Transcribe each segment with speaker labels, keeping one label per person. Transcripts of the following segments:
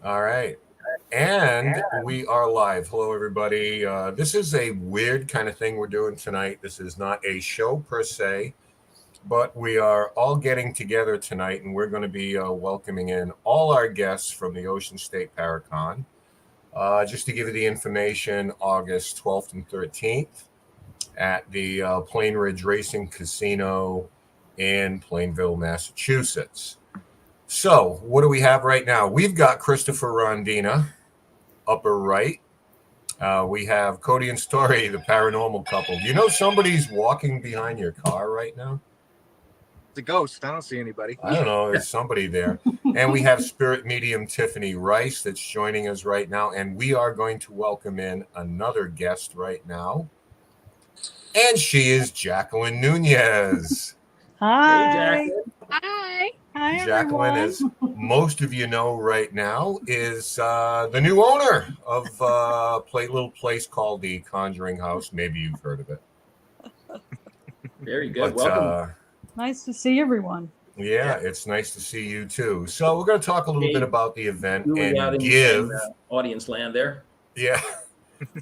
Speaker 1: All right. And we are live. Hello, everybody. This is a weird kind of thing we're doing tonight. This is not a show per se, but we are all getting together tonight and we're going to be welcoming in all our guests from the Ocean State ParaCon. Just to give you the information, August 12th and 13th at the Plain Ridge Racing Casino in Plainville, Massachusetts. So, what do we have right now? We've got Christopher Rondina, upper right. We have Cody and Story, the paranormal couple. You know somebody's walking behind your car right now?
Speaker 2: It's a ghost. I don't see anybody.
Speaker 1: I don't know. There's somebody there. And we have Spirit Medium Tiffany Rice that's joining us right now. And we are going to welcome in another guest right now. And she is Jacquelin Nunez.
Speaker 3: Hi.
Speaker 4: Hey, Jacqueline.
Speaker 3: Hi. Hi,
Speaker 1: Jacquelin,
Speaker 3: everyone.
Speaker 1: as most of you know right now, is the new owner of a little place called the Conjuring House. Maybe you've heard of it.
Speaker 4: Very good.
Speaker 1: But,
Speaker 4: Welcome.
Speaker 3: Nice to see everyone.
Speaker 1: Yeah, it's nice to see you too. So we're going to talk a little bit about the event
Speaker 4: Really out
Speaker 1: and
Speaker 4: in
Speaker 1: give
Speaker 4: audience land there.
Speaker 1: Yeah.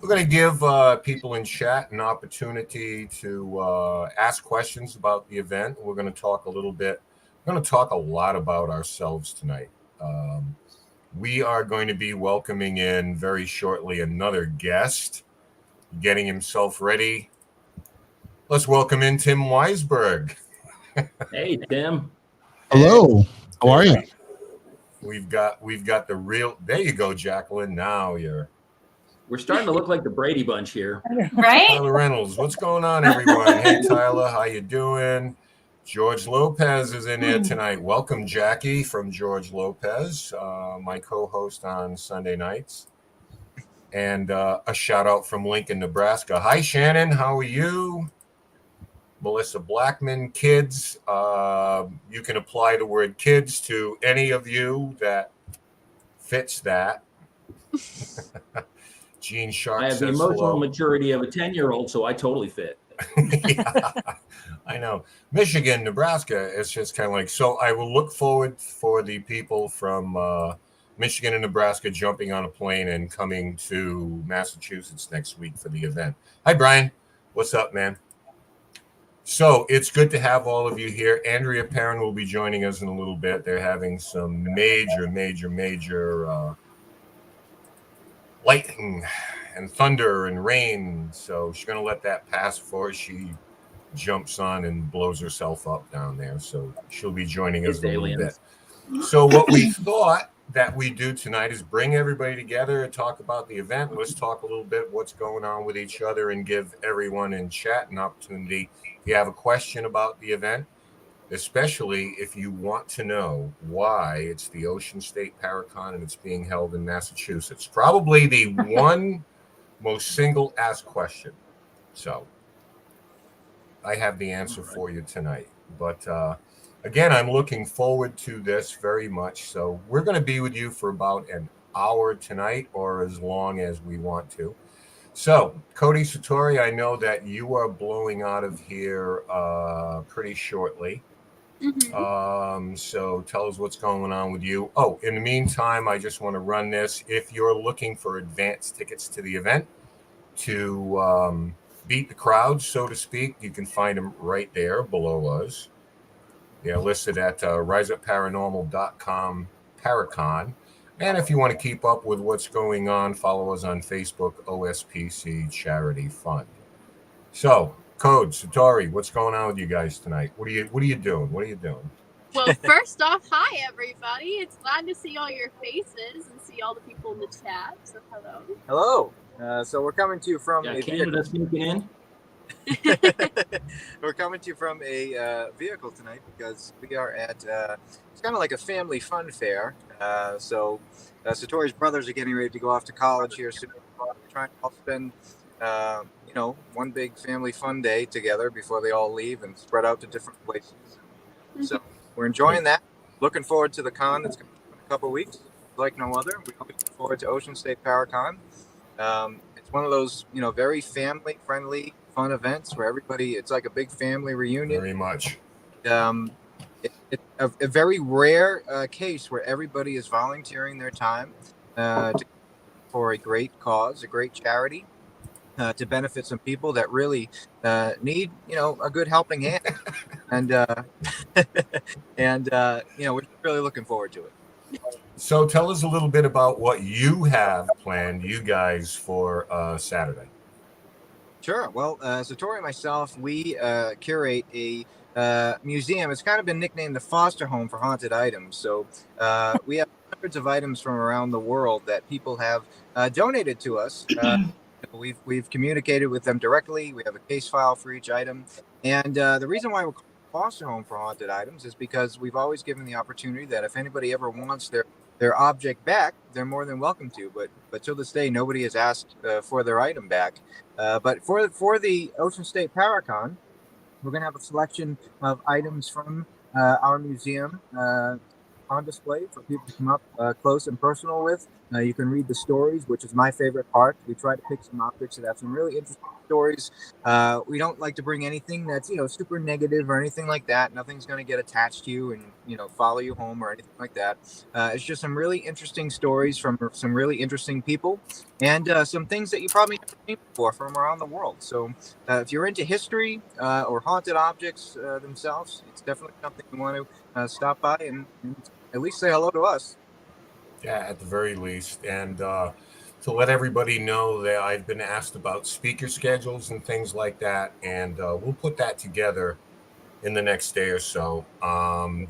Speaker 1: We're going to give people in chat an opportunity to ask questions about the event. We're going to talk a little bit. We're going to talk a lot about ourselves tonight. We are going to be welcoming in very shortly another guest, getting himself ready. Let's welcome in Tim Weisberg.
Speaker 4: Hey, Tim.
Speaker 5: Hello. How are you?
Speaker 1: We've got the real. There you go, Jacquelin. Now
Speaker 4: We're starting to look like the Brady Bunch here.
Speaker 3: Right?
Speaker 1: Tyler Reynolds. What's going on, everyone? Hey, Tyler, how you doing? George Lopez is in there tonight. Welcome, Jackie from George Lopez, my co-host on Sunday nights. And a shout out from Lincoln, Nebraska. Hi, Shannon. How are you? Melissa Blackman, kids. You can apply the word kids to any of you that fits that. Gene Sharp
Speaker 4: I have the
Speaker 1: says
Speaker 4: emotional
Speaker 1: hello.
Speaker 4: maturity of a 10-year-old, so I totally fit.
Speaker 1: Yeah, I know. Michigan, Nebraska, it's just kind of like, so I will look forward for the people from Michigan and Nebraska jumping on a plane and coming to Massachusetts next week for the event. Hi, Brian. What's up, man? So it's good to have all of you here. Andrea Perron will be joining us in a little bit. They're having some major lightning and thunder and rain. So she's going to let that pass before she jumps on and blows herself up down there. So she'll be joining us in a little bit. So what we thought that we do tonight is bring everybody together and talk about the event. Let's talk a little bit what's going on with each other and give everyone in chat an opportunity. If you have a question about the event, especially if you want to know why it's the Ocean State ParaCon and it's being held in Massachusetts. Probably the one most single asked question. So I have the answer for you tonight. But again, I'm looking forward to this very much. So we're going to be with you for about an hour tonight or as long as we want to. So, Cody Satori, I know that you are blowing out of here pretty shortly. Mm-hmm. So tell us what's going on with you. Oh, in the meantime, I just want to run this. If you're looking for advance tickets to the event to beat the crowd, so to speak, you can find them right there below us. They're listed at riseupparanormal.com ParaCon. And if you want to keep up with what's going on, follow us on Facebook, OSPC Charity Fund. So, Code, Satori, what's going on with you guys tonight? What are you doing? What are you doing?
Speaker 6: Well, first off, hi everybody. It's glad to see all your faces and see all the people in the chat. So hello.
Speaker 2: Hello. So we're coming to you from
Speaker 4: Yeah,
Speaker 2: a
Speaker 4: Canada sneaking in.
Speaker 2: We're coming to you from a vehicle tonight because we are at it's kind of like a family fun fair. So Satori's brothers are getting ready to go off to college here soon. We're trying to all spend one big family fun day together before they all leave and spread out to different places. So we're enjoying that. Looking forward to the con that's going to be in a couple of weeks, like no other. We're looking forward to Ocean State ParaCon. It's one of those, very family-friendly, fun events where it's like a big family reunion.
Speaker 1: Very much.
Speaker 2: it's a very rare case where everybody is volunteering their time for a great cause, a great charity, to benefit some people that really need, a good helping hand. And we're really looking forward to it.
Speaker 1: So tell us a little bit about what you have planned, you guys, for Saturday.
Speaker 2: Sure. Well, Satori and myself, we curate a museum. It's kind of been nicknamed the foster home for haunted items. So we have hundreds of items from around the world that people have donated to us. We've communicated with them directly. We have a case file for each item. And the reason why we're called foster home for haunted items is because we've always given the opportunity that if anybody ever wants their object back, they're more than welcome to. But till this day, nobody has asked for their item back. But for the Ocean State ParaCon, we're going to have a selection of items from our museum on display for people to come up close and personal with. You can read the stories, which is my favorite part. We try to pick some objects that have some really interesting stories. We don't like to bring anything that's super negative or anything like that. Nothing's going to get attached to you and follow you home or anything like that. It's just some really interesting stories from some really interesting people and some things that you probably never seen before from around the world. So if you're into history or haunted objects themselves, it's definitely something you want to stop by and at least say hello to us.
Speaker 1: Yeah, at the very least. And to let everybody know that I've been asked about speaker schedules and things like that. And we'll put that together in the next day or so.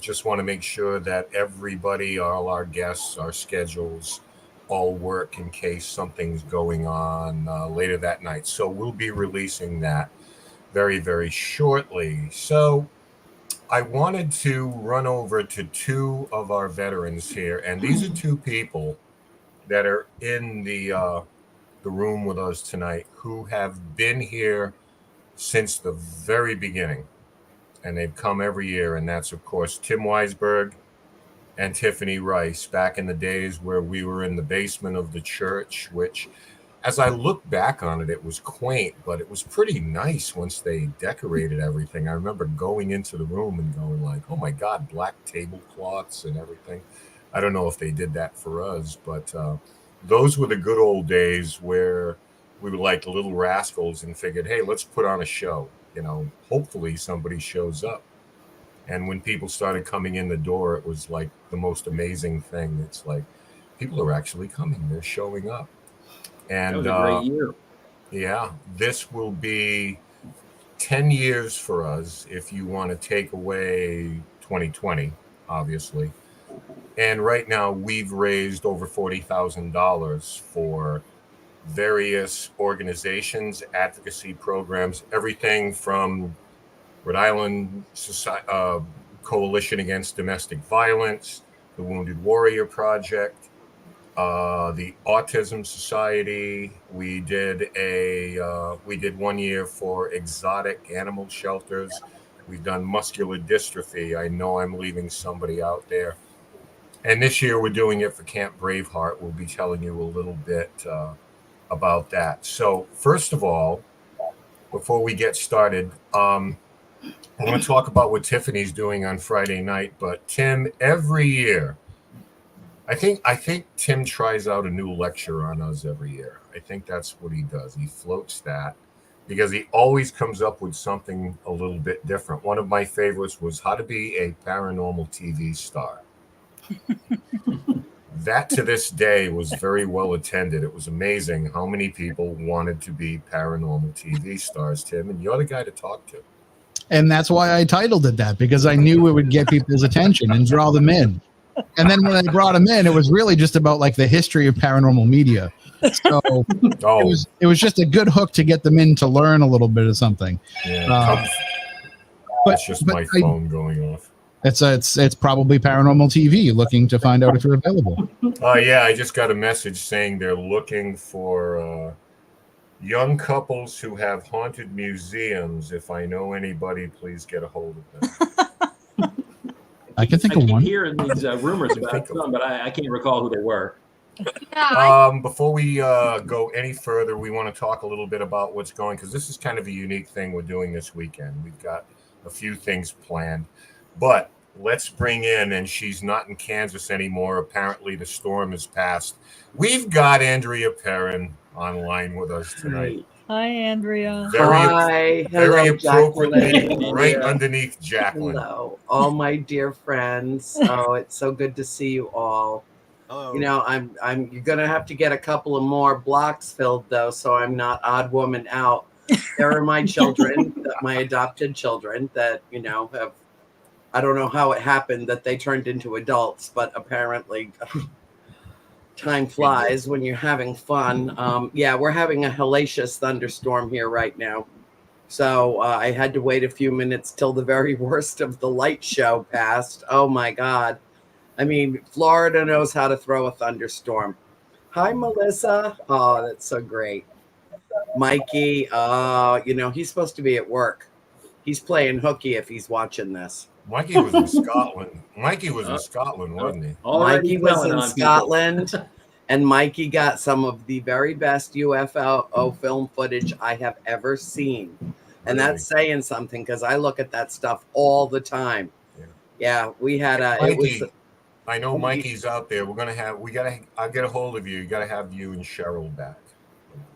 Speaker 1: Just want to make sure that everybody, all our guests, our schedules all work in case something's going on later that night. So we'll be releasing that very, very shortly. So I wanted to run over to two of our veterans here, and these are two people that are in the room with us tonight who have been here since the very beginning, and they've come every year, and that's, of course, Tim Weisberg and Tiffany Rice, back in the days where we were in the basement of the church, which, as I look back on it, it was quaint, but it was pretty nice once they decorated everything. I remember going into the room and going like, oh my God, black tablecloths and everything. I don't know if they did that for us, but those were the good old days where we were like the little rascals and figured, hey, let's put on a show. Hopefully somebody shows up. And when people started coming in the door, it was like the most amazing thing. It's like people are actually coming. They're showing up. And
Speaker 4: that was a great year.
Speaker 1: Yeah, this will be 10 years for us if you want to take away 2020, obviously. And right now we've raised over $40,000 for various organizations, advocacy programs, everything from Rhode Island Coalition Against Domestic Violence, the Wounded Warrior Project, the Autism Society. We did 1 year for exotic animal shelters. We've done muscular dystrophy. I know I'm leaving somebody out there. And this year we're doing it for Camp Braveheart. We'll be telling you a little bit about that. So first of all, before we get started, I want to talk about what Tiffany's doing on Friday night. But Tim, every year, I think Tim tries out a new lecture on us every year. I think that's what he does. He floats that because he always comes up with something a little bit different. One of my favorites was how to be a paranormal TV star. That to this day was very well attended. It was amazing how many people wanted to be paranormal TV stars, Tim, and you're the guy to talk to.
Speaker 5: And that's why I titled it that, because I knew it would get people's attention and draw them in. And then when I brought them in, it was really just about like the history of paranormal media. So it was just a good hook to get them in to learn a little bit of something.
Speaker 1: Yeah, it's just my phone going off.
Speaker 5: It's probably Paranormal TV looking to find out if you're available.
Speaker 1: Yeah, I just got a message saying they're looking for young couples who have haunted museums. If I know anybody, please get a hold of them.
Speaker 5: I can think of one.
Speaker 4: I keep hearing these rumors about some, but I can't recall who they were.
Speaker 6: Yeah,
Speaker 1: Before we go any further, we want to talk a little bit about what's going, because this is kind of a unique thing we're doing this weekend. We've got a few things planned, but let's bring in, and she's not in Kansas anymore. Apparently, the storm has passed. We've got Andrea Perron online with us tonight.
Speaker 3: Hi, Andrea.
Speaker 1: Very
Speaker 7: Hello,
Speaker 1: appropriately
Speaker 7: Jacquelin.
Speaker 1: right underneath Jacqueline.
Speaker 7: Hello, all my dear friends. Oh, it's so good to see you all.
Speaker 2: Hello.
Speaker 7: You know, you're gonna have to get a couple of more blocks filled though, so I'm not odd woman out. There are my children, my adopted children that, you know, have, I don't know how it happened that they turned into adults, but apparently time flies when you're having fun. Yeah, we're having a hellacious thunderstorm here right now. So I had to wait a few minutes till the very worst of the light show passed. Oh my God. I mean, Florida knows how to throw a thunderstorm. Hi, Melissa. Oh, that's so great. Mikey, you know, he's supposed to be at work. He's playing hooky if he's watching this.
Speaker 1: Mikey was in Scotland. Mikey was in Scotland, wasn't he?
Speaker 7: Mikey was in Scotland, and Mikey got some of the very best UFO film footage I have ever seen. And that's saying something because I look at that stuff all the time. Yeah, we had
Speaker 1: Mikey, I know Mikey's out there. I'll get a hold of you. You gotta have you and Cheryl back.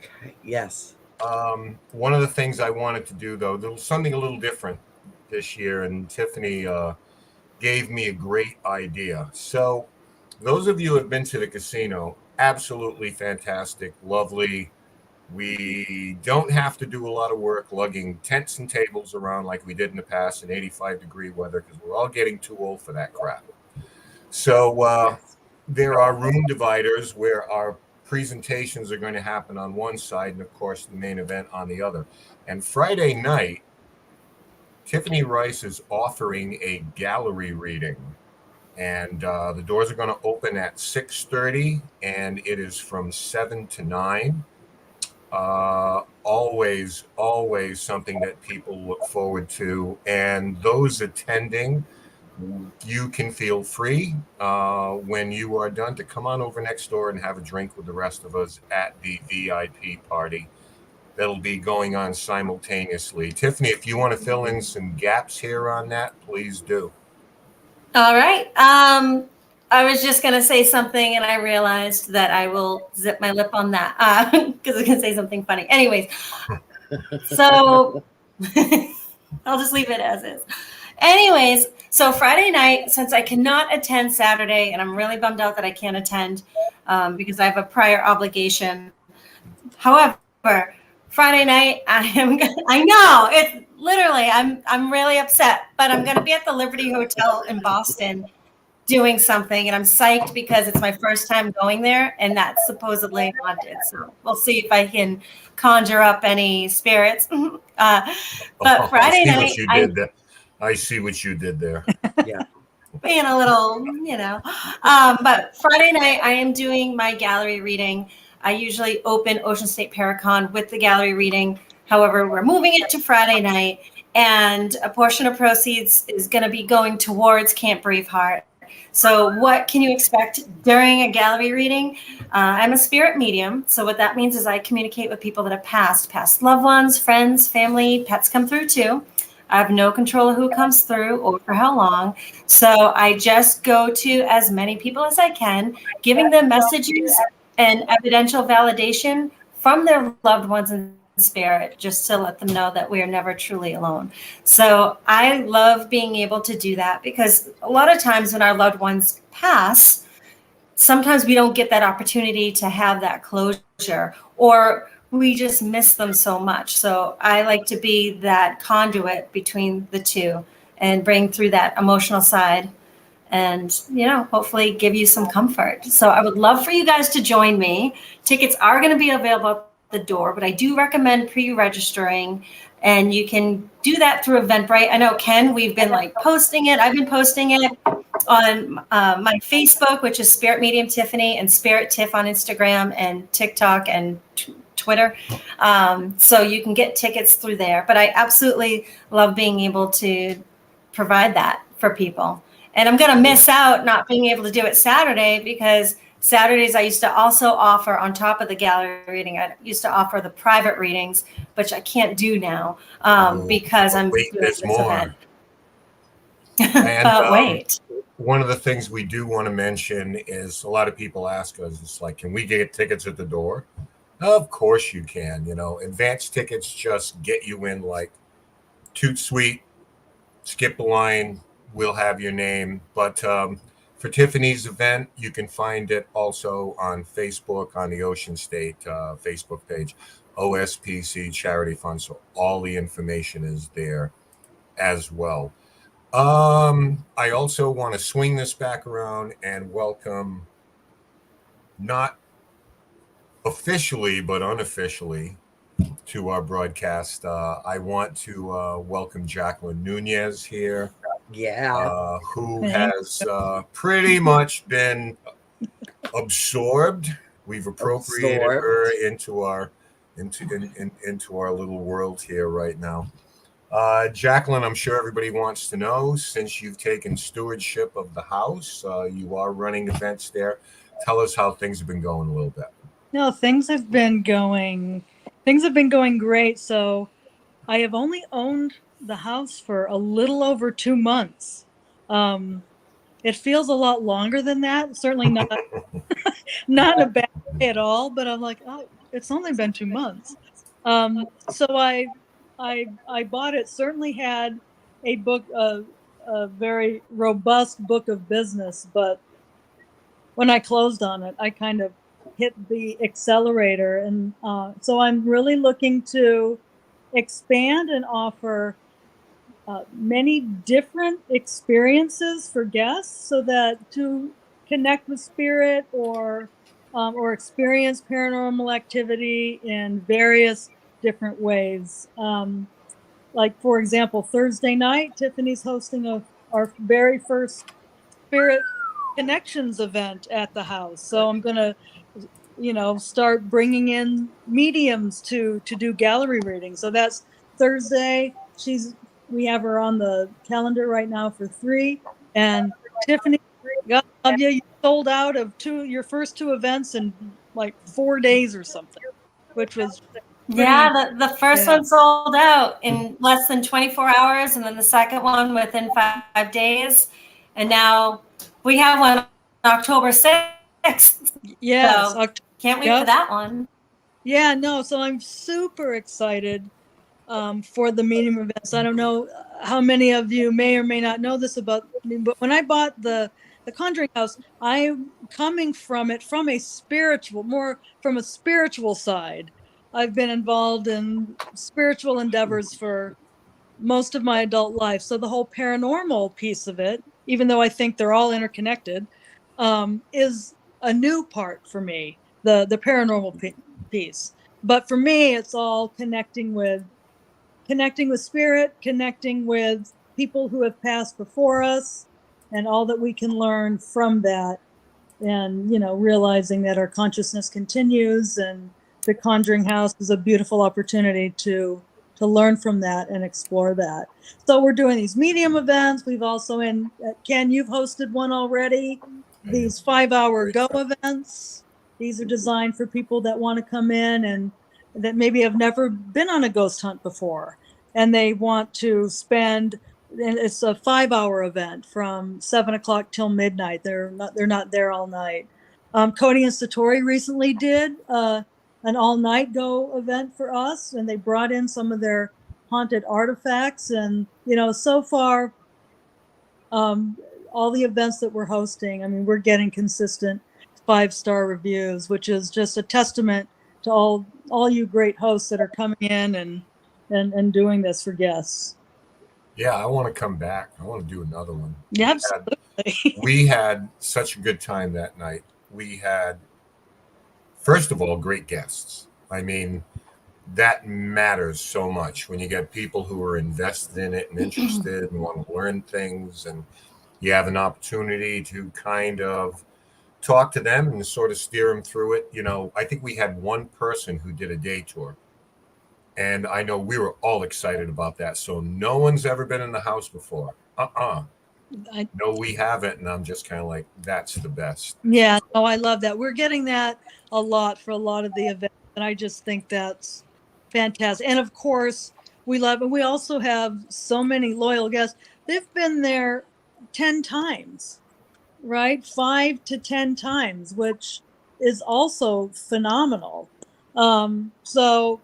Speaker 7: Okay. Yes.
Speaker 1: One of the things I wanted to do though, there was something a little different this year, and Tiffany gave me a great idea. So those of you who have been to the casino, absolutely fantastic, lovely. We don't have to do a lot of work lugging tents and tables around like we did in the past in 85-degree weather, because we're all getting too old for that crap. So there are room dividers where our presentations are going to happen on one side and, of course, the main event on the other. And Friday night, Tiffany Rice is offering a gallery reading. And the doors are going to open at 6:30, and it is from 7 to 9. Always something that people look forward to. And those attending, you can feel free when you are done to come on over next door and have a drink with the rest of us at the VIP party that'll be going on simultaneously. Tiffany, if you want to fill in some gaps here on that, please do.
Speaker 8: All right. I was just going to say something, and I realized that I will zip my lip on that because I was going to say something funny. Anyways, so I'll just leave it as is. Anyways, so Friday night, since I cannot attend Saturday, and I'm really bummed out that I can't attend because I have a prior obligation. However, Friday night, I know it's literally, I'm really upset, but I'm going to be at the Liberty Hotel in Boston doing something, and I'm psyched because it's my first time going there, and that's supposedly haunted. So we'll see if I can conjure up any spirits. But Friday night,
Speaker 1: I see what you did there.
Speaker 7: Yeah.
Speaker 8: Being a little, you know. But Friday night, I am doing my gallery reading. I usually open Ocean State ParaCon with the gallery reading. However, we're moving it to Friday night, and a portion of proceeds is going to be going towards Camp Braveheart. So what can you expect during a gallery reading? I'm a spirit medium. So what that means is I communicate with people that have past loved ones, friends, family, pets come through too. I have no control of who comes through or for how long. So I just go to as many people as I can, giving them messages and evidential validation from their loved ones in spirit, just to let them know that we are never truly alone. So I love being able to do that because a lot of times when our loved ones pass, sometimes we don't get that opportunity to have that closure, or we just miss them so much. So I like to be that conduit between the two and bring through that emotional side and, you know, hopefully give you some comfort. So I would love for you guys to join me. Tickets are going to be available at the door, but I do recommend pre-registering, and you can do that through Eventbrite. I know, Ken, we've been like posting it. I've been posting it on my Facebook, which is Spirit Medium Tiffany, and Spirit Tiff on Instagram and TikTok and Twitter. So you can get tickets through there. But I absolutely love being able to provide that for people. And I'm going to miss out not being able to do it Saturday, because Saturdays I used to also offer, on top of the gallery reading, I used to offer the private readings, which I can't do now because I'm doing this event.
Speaker 1: And
Speaker 8: But wait.
Speaker 1: one of the things we do want to mention is a lot of people ask us, it's like, can we get tickets at the door? Of course you can. Advance tickets just get you in like toot sweet, skip a line, we'll have your name. But for Tiffany's event, you can find it also on Facebook on the Ocean State Facebook page, OSPC Charity Fund. So all the information is there as well. I also want to swing this back around and welcome, not officially, but unofficially, to our broadcast. I want to welcome Jacquelin Nunez here.
Speaker 7: Yeah.
Speaker 1: Who has pretty much been absorbed. We've appropriated her into our into our little world here right now. Jacquelin, I'm sure everybody wants to know, since you've taken stewardship of the house, you are running events there. Tell us how things have been going a little bit.
Speaker 3: No, things have been going great. So I have only owned the house for a little over 2 months. It feels a lot longer than that. Certainly not not in a bad way at all, but I'm like, oh, it's only been 2 months. So I bought it. Certainly had a book, a very robust book of business, but when I closed on it, I kind of hit the accelerator, and so I'm really looking to expand and offer many different experiences for guests, so that to connect with spirit or experience paranormal activity in various different ways. Like, for example, Thursday night, Tiffany's hosting our very first Spirit Connections event at the house. So I'm going to, start bringing in mediums to do gallery readings. So that's Thursday. We have her on the calendar right now for 3. And Tiffany, God love you, you sold out of your first 2 events in like 4 days or something, which was
Speaker 8: the first one sold out in less than 24 hours, and then the second one within 5 days. And now we have one on October 6th.
Speaker 3: Yes.
Speaker 8: So can't wait for that one.
Speaker 3: Yeah, no, so I'm super excited for the medium events. I don't know how many of you may or may not know this about me, but when I bought the Conjuring House, I'm coming from it from a spiritual side. I've been involved in spiritual endeavors for most of my adult life. So the whole paranormal piece of it, even though I think they're all interconnected, is a new part for me, the paranormal piece. But for me, it's all connecting with spirit, connecting with people who have passed before us, and all that we can learn from that. And, realizing that our consciousness continues, and the Conjuring House is a beautiful opportunity to learn from that and explore that. So we're doing these medium events. We've also Ken, you've hosted one already. These 5-hour go events. These are designed for people that want to come in and that maybe have never been on a ghost hunt before, and they want to spend. And it's a 5-hour event from 7 o'clock till midnight. They're not there all night. Cody and Satori recently did an all-night go event for us, and they brought in some of their haunted artifacts. And so far, all the events that we're hosting, I mean, we're getting consistent 5-star reviews, which is just a testament to all you great hosts that are coming in and doing this for guests.
Speaker 1: Yeah, I want to come back. I want to do another one.
Speaker 3: Yeah, absolutely.
Speaker 1: We had such a good time that night. We had, first of all, great guests. I mean, that matters so much when you get people who are invested in it and interested and want to learn things, and you have an opportunity to kind of talk to them and sort of steer them through it. I think we had one person who did a day tour. And I know we were all excited about that. So no one's ever been in the house before. No, we haven't. And I'm just kind of like, that's the best.
Speaker 3: Yeah. Oh, I love that. We're getting that a lot for a lot of the events. And I just think that's fantastic. And of course, we love, and we also have so many loyal guests. they've been there 10 times, right? 5 to 10 times, which is also phenomenal. So,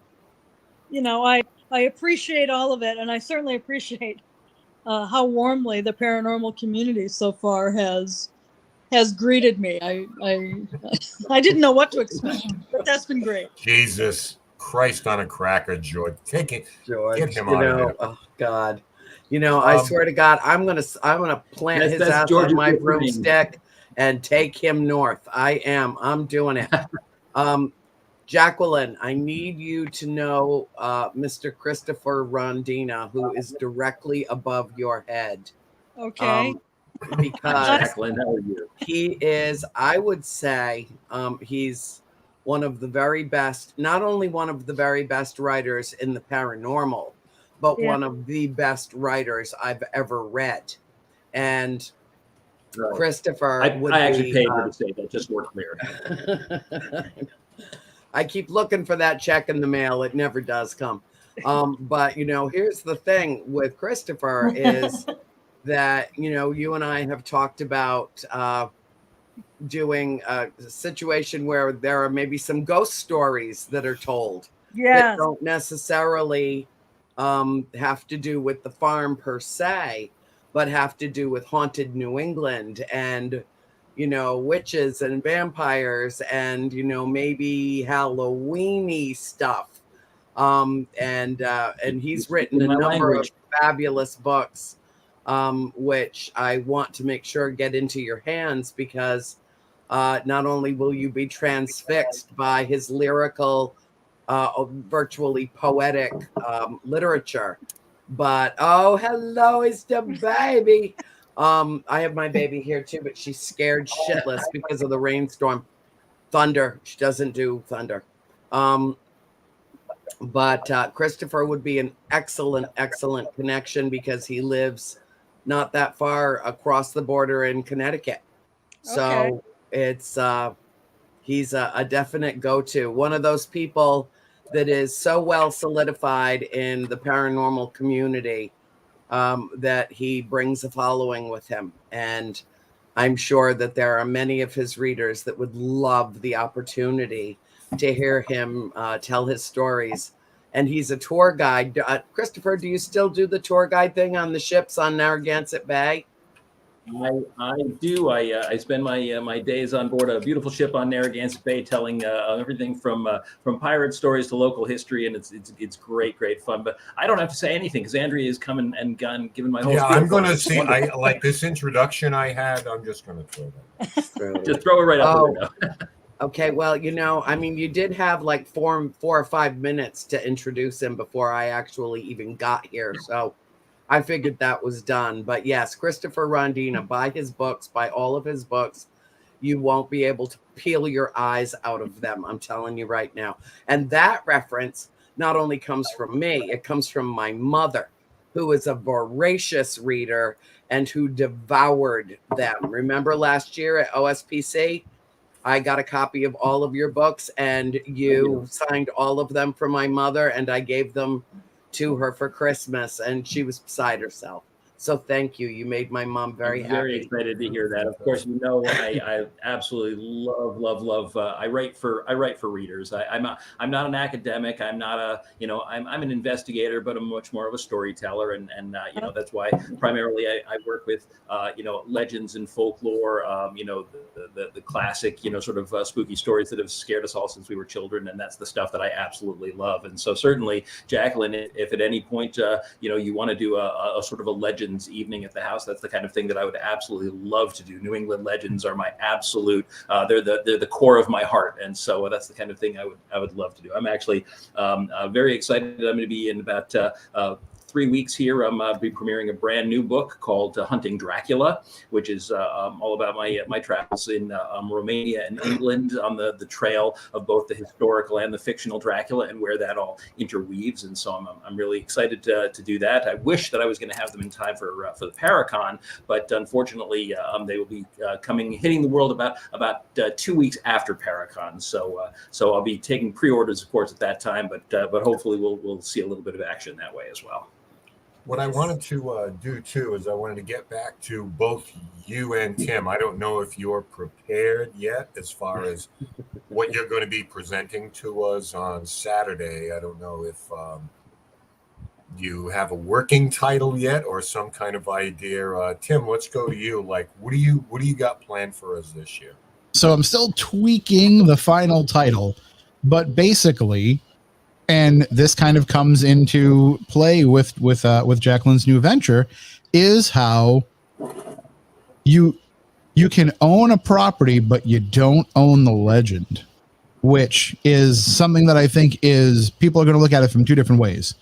Speaker 3: I appreciate all of it, and I certainly appreciate how warmly the paranormal community so far has greeted me. I didn't know what to expect, but that's been great.
Speaker 1: Jesus Christ on a cracker, George.
Speaker 7: George,
Speaker 1: Get him out of there.
Speaker 7: Oh God. I swear to God, I'm gonna plant his ass on my broomstick and take him north. I'm doing it. Jacquelin, I need you to know Mr. Christopher Rondina, who is directly above your head.
Speaker 3: Okay.
Speaker 7: Because
Speaker 4: Jacquelin, how are you?
Speaker 7: he is, I would say, he's one of the very best, not only one of the very best writers in the paranormal, but one of the best writers I've ever read. And Christopher
Speaker 4: I actually paid her to say that, just more clear.
Speaker 7: I keep looking for that check in the mail. It never does come. But, here's the thing with Christopher is that, you and I have talked about doing a situation where there are maybe some ghost stories that are told that don't necessarily have to do with the farm per se, but have to do with haunted New England and witches and vampires and maybe Halloweeny stuff. And he's written a number of fabulous books, which I want to make sure get into your hands because not only will you be transfixed by his lyrical, virtually poetic literature, but hello, it's the baby. I have my baby here too, but she's scared shitless because of the rainstorm. Thunder. She doesn't do thunder. But Christopher would be an excellent connection because he lives not that far across the border in Connecticut. So it's he's a definite go-to. One of those people that is so well solidified in the paranormal community that he brings a following with him. And I'm sure that there are many of his readers that would love the opportunity to hear him tell his stories. And he's a tour guide. Christopher, do you still do the tour guide thing on the ships on Narragansett Bay?
Speaker 4: I do. I spend my days on board a beautiful ship on Narragansett Bay, telling everything from pirate stories to local history, and it's great fun. But I don't have to say anything because Andrea has come and gone, given my whole.
Speaker 1: Yeah, I'm going to see. I like this introduction I had. I'm just going to throw that.
Speaker 4: Just throw it right out the window.
Speaker 7: Okay, well, you did have like 4 or 5 minutes to introduce him before I actually even got here, so. I figured that was done. But yes, Christopher Rondina, buy his books, buy all of his books. You won't be able to peel your eyes out of them. I'm telling you right now. And that reference not only comes from me, it comes from my mother, who is a voracious reader and who devoured them. Remember last year at OSPC, I got a copy of all of your books and you signed all of them for my mother and I gave them to her for Christmas, and she was beside herself. So thank you. You made my mom very happy.
Speaker 4: Very excited to hear that. Of course, I absolutely love. I write for readers. I'm not an academic. I'm not I'm an investigator, but I'm much more of a storyteller, and that's why primarily I work with legends and folklore. The classic sort of spooky stories that have scared us all since we were children, and that's the stuff that I absolutely love. And so certainly, Jacquelin, if at any point you want to do a sort of a legend evening at the house, that's the kind of thing that I would absolutely love to do. New England legends are my absolute they're the core of my heart, and so that's the kind of thing I would love to do. I'm actually very excited. I'm going to be in about 3 weeks here. I'm be premiering a brand new book called Hunting Dracula, which is all about my travels in Romania and England on the trail of both the historical and the fictional Dracula and where that all interweaves. And so I'm really excited to do that. I wish that I was going to have them in time for the ParaCon, but unfortunately they will be hitting the world about 2 weeks after ParaCon. So I'll be taking pre-orders, of course, at that time, but hopefully we'll see a little bit of action that way as well.
Speaker 1: What I wanted to do too is I wanted to get back to both you and Tim. I don't know if you're prepared yet as far as what you're going to be presenting to us on Saturday. I don't know if you have a working title yet or some kind of idea. Tim, let's go to you. Like, what do you got planned for us this year?
Speaker 5: So I'm still tweaking the final title, but basically, and this kind of comes into play with Jacqueline's new venture, is how you can own a property, but you don't own the legend, which is something that I think is people are going to look at it from two different ways.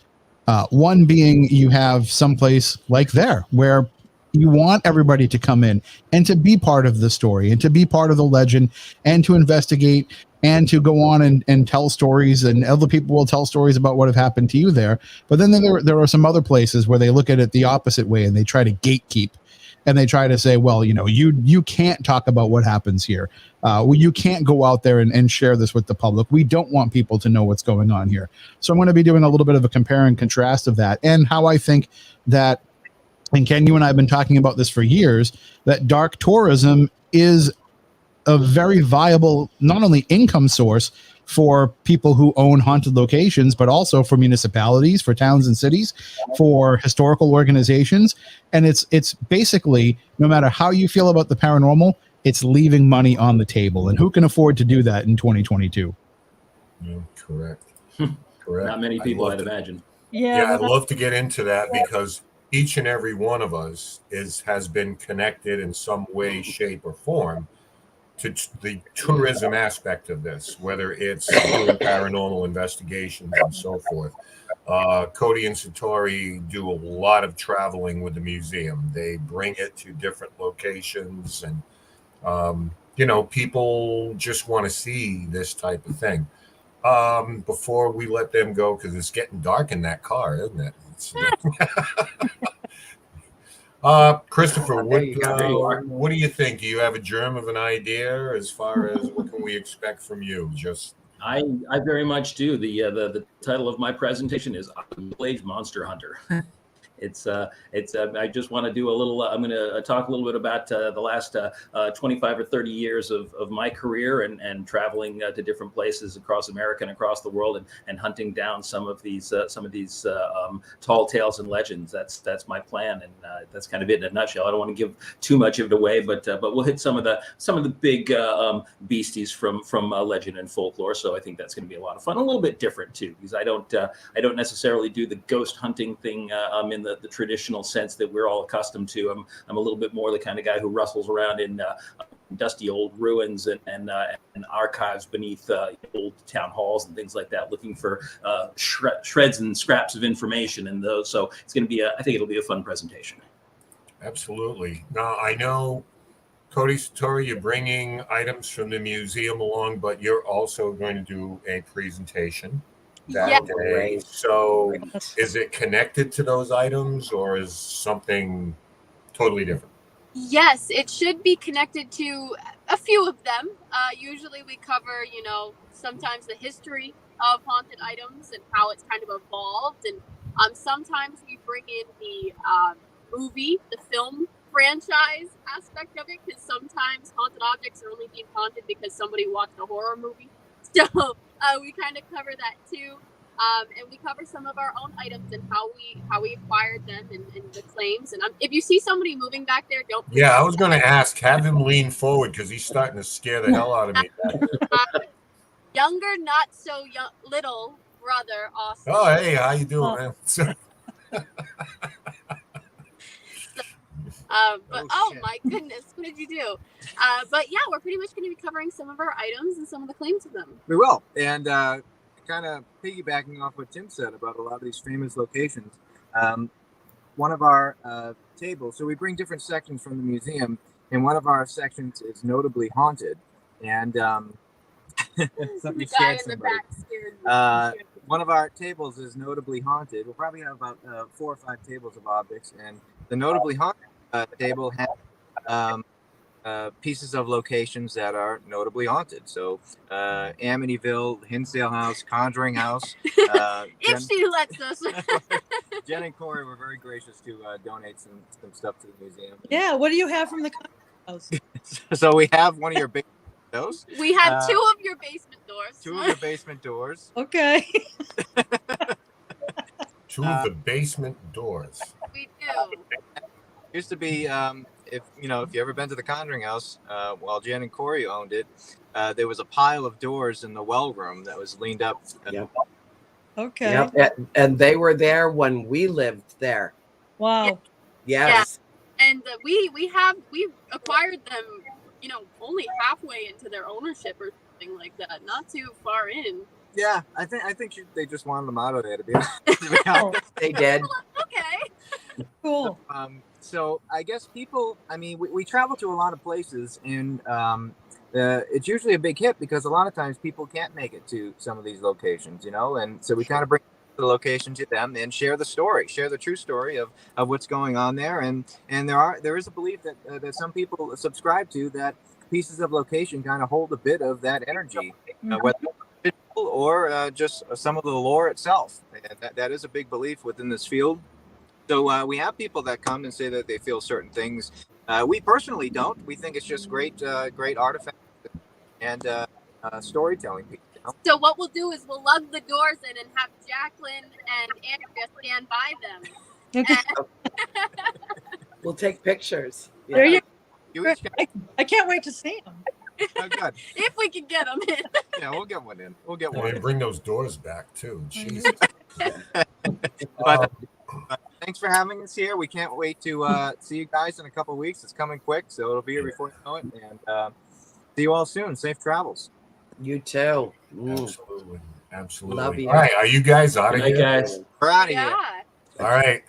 Speaker 5: One being you have someplace like there where you want everybody to come in and to be part of the story and to be part of the legend and to investigate and to go on and tell stories, and other people will tell stories about what have happened to you there. But then there are some other places where they look at it the opposite way and they try to gatekeep. And they try to say, well, you can't talk about what happens here. You can't go out there and share this with the public. We don't want people to know what's going on here. So I'm going to be doing a little bit of a compare and contrast of that, and how I think that, and Ken, you and I have been talking about this for years, that dark tourism is a very viable, not only income source for people who own haunted locations, but also for municipalities, for towns and cities, for historical organizations. And it's basically, no matter how you feel about the paranormal, it's leaving money on the table. And who can afford to do that in 2022?
Speaker 1: Yeah, correct.
Speaker 4: Not many people, I'd imagine.
Speaker 1: Yeah, I'd love to get into that because each and every one of us has been connected in some way, shape, or form to the tourism aspect of this, whether it's doing paranormal investigations and so forth. Cody and Satori do a lot of traveling with the museum. They bring it to different locations, and people just want to see this type of thing. Before we let them go, because it's getting dark in that car, isn't it? Christopher, what do you think? Do you have a germ of an idea as far as what can we expect from you?
Speaker 4: I very much do. The title of my presentation is Middle-Aged Monster Hunter. I just want to do a little, I'm going to talk a little bit about the last 25 or 30 years of my career and traveling to different places across America and across the world and hunting down some of these tall tales and legends. That's my plan, and that's kind of it in a nutshell. I don't want to give too much of it away, but we'll hit some of the big beasties from legend and folklore. So I think that's going to be a lot of fun, a little bit different too, because I don't necessarily do the ghost hunting thing in the traditional sense that we're all accustomed to. I'm a little bit more the kind of guy who rustles around in dusty old ruins and archives beneath old town halls and things like that, looking for shreds and scraps of information and those. So it's going to be I think it'll be a fun presentation.
Speaker 1: Absolutely. Now, I know, Cody Satori, you're bringing items from the museum along, but you're also going to do a presentation that day. So is it connected to those items, or is something totally different?
Speaker 6: Yes, it should be connected to a few of them. Usually we cover, sometimes the history of haunted items and how it's kind of evolved. And sometimes we bring in the the film franchise aspect of it, because sometimes haunted objects are only being haunted because somebody watched a horror movie. So we kind of cover that too. And we cover some of our own items and how we acquired them and the claims. And if you see somebody moving back there, don't.
Speaker 1: Yeah, I was going to ask, have him lean forward because he's starting to scare the hell out of me.
Speaker 6: Younger, not so young, little brother, Austin.
Speaker 1: Oh, hey, how you doing, man?
Speaker 6: My goodness, what did you do? But yeah, we're pretty much going to be covering some of our items and some of the claims of them.
Speaker 2: We will, and kind of piggybacking off what Tim said about a lot of these famous locations. One of our tables, so we bring different sections from the museum, and one of our sections is notably haunted. And
Speaker 6: the guy in the back scared me.
Speaker 2: One of our tables is notably haunted. We'll probably have about 4 or 5 tables of objects, and the notably haunted table has pieces of locations that are notably haunted. So Amityville, Hinsdale House, Conjuring House.
Speaker 6: If she lets us.
Speaker 2: Jen and Corey were very gracious to donate some stuff to the museum.
Speaker 3: Yeah. What do you have from the house?
Speaker 2: So we have one of your big windows.
Speaker 6: We have two of your basement doors.
Speaker 2: Two of your basement doors.
Speaker 3: Okay.
Speaker 1: Two of the basement doors.
Speaker 6: We do.
Speaker 2: Used to be, if you ever been to the Conjuring House, while Jen and Corey owned it, there was a pile of doors in the well room that was leaned up.
Speaker 7: Yep.
Speaker 3: Okay.
Speaker 7: Yep. And they were there when we lived there.
Speaker 3: Wow.
Speaker 7: Yes.
Speaker 6: Yeah. And we acquired them, only halfway into their ownership or something like that. Not too far in.
Speaker 2: Yeah, I think they just wanted them out of there to be honest.
Speaker 7: They did.
Speaker 6: Okay.
Speaker 3: Cool.
Speaker 2: So I guess people, we travel to a lot of places, and it's usually a big hit because a lot of times people can't make it to some of these locations, and so we kind of bring the location to them and share the true story of what's going on there, and there is a belief that some people subscribe to, that pieces of location kind of hold a bit of that energy, whether or just some of the lore itself. And that is a big belief within this field. So we have people that come and say that they feel certain things. We personally don't. We think it's just great artifacts and storytelling.
Speaker 6: So what we'll do is we'll lug the doors in and have Jacquelin and Andrea stand by them.
Speaker 3: Okay.
Speaker 7: We'll take pictures.
Speaker 3: There you
Speaker 2: You each got,
Speaker 3: I can't wait to see them.
Speaker 2: oh, good.
Speaker 6: If we can get them in.
Speaker 2: Yeah, we'll get one in. We'll get
Speaker 1: Well,
Speaker 2: one
Speaker 1: they
Speaker 2: in.
Speaker 1: bring those doors back too. Jesus.
Speaker 2: But thanks for having us here. We can't wait to see you guys in a couple of weeks. It's coming quick, so it'll be here before you know it. And see you all soon. Safe travels.
Speaker 7: You too.
Speaker 1: Absolutely.
Speaker 7: Love you.
Speaker 1: All right, are you guys out of
Speaker 4: Good night,
Speaker 1: here?
Speaker 4: guys.
Speaker 2: We're out of here.
Speaker 6: Yeah.
Speaker 1: All right,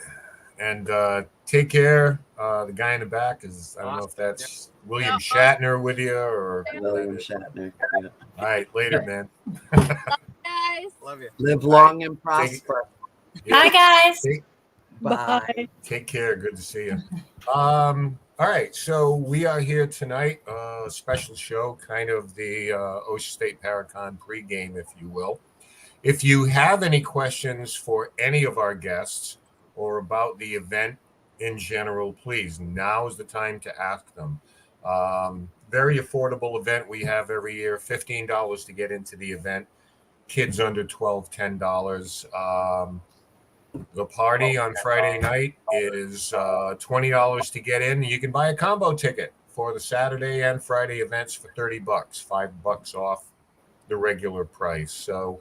Speaker 1: and take care. The guy in the back is, I don't know if that's William Shatner with you or
Speaker 7: William Shatner. Yeah.
Speaker 1: All right, later, man.
Speaker 6: Guys.
Speaker 2: Love you.
Speaker 7: Live long and prosper.
Speaker 8: Bye, guys.
Speaker 7: Bye.
Speaker 1: Take care. Good to see you. All right, so we are here tonight. A special show, kind of the Ocean State ParaCon pregame, if you will. If you have any questions for any of our guests or about the event in general, please, now is the time to ask them. Very affordable event we have every year, $15 to get into the event. Kids under 12, $10. The party on Friday night is $20 to get in. You can buy a combo ticket for the Saturday and Friday events for $30, $5 off the regular price. So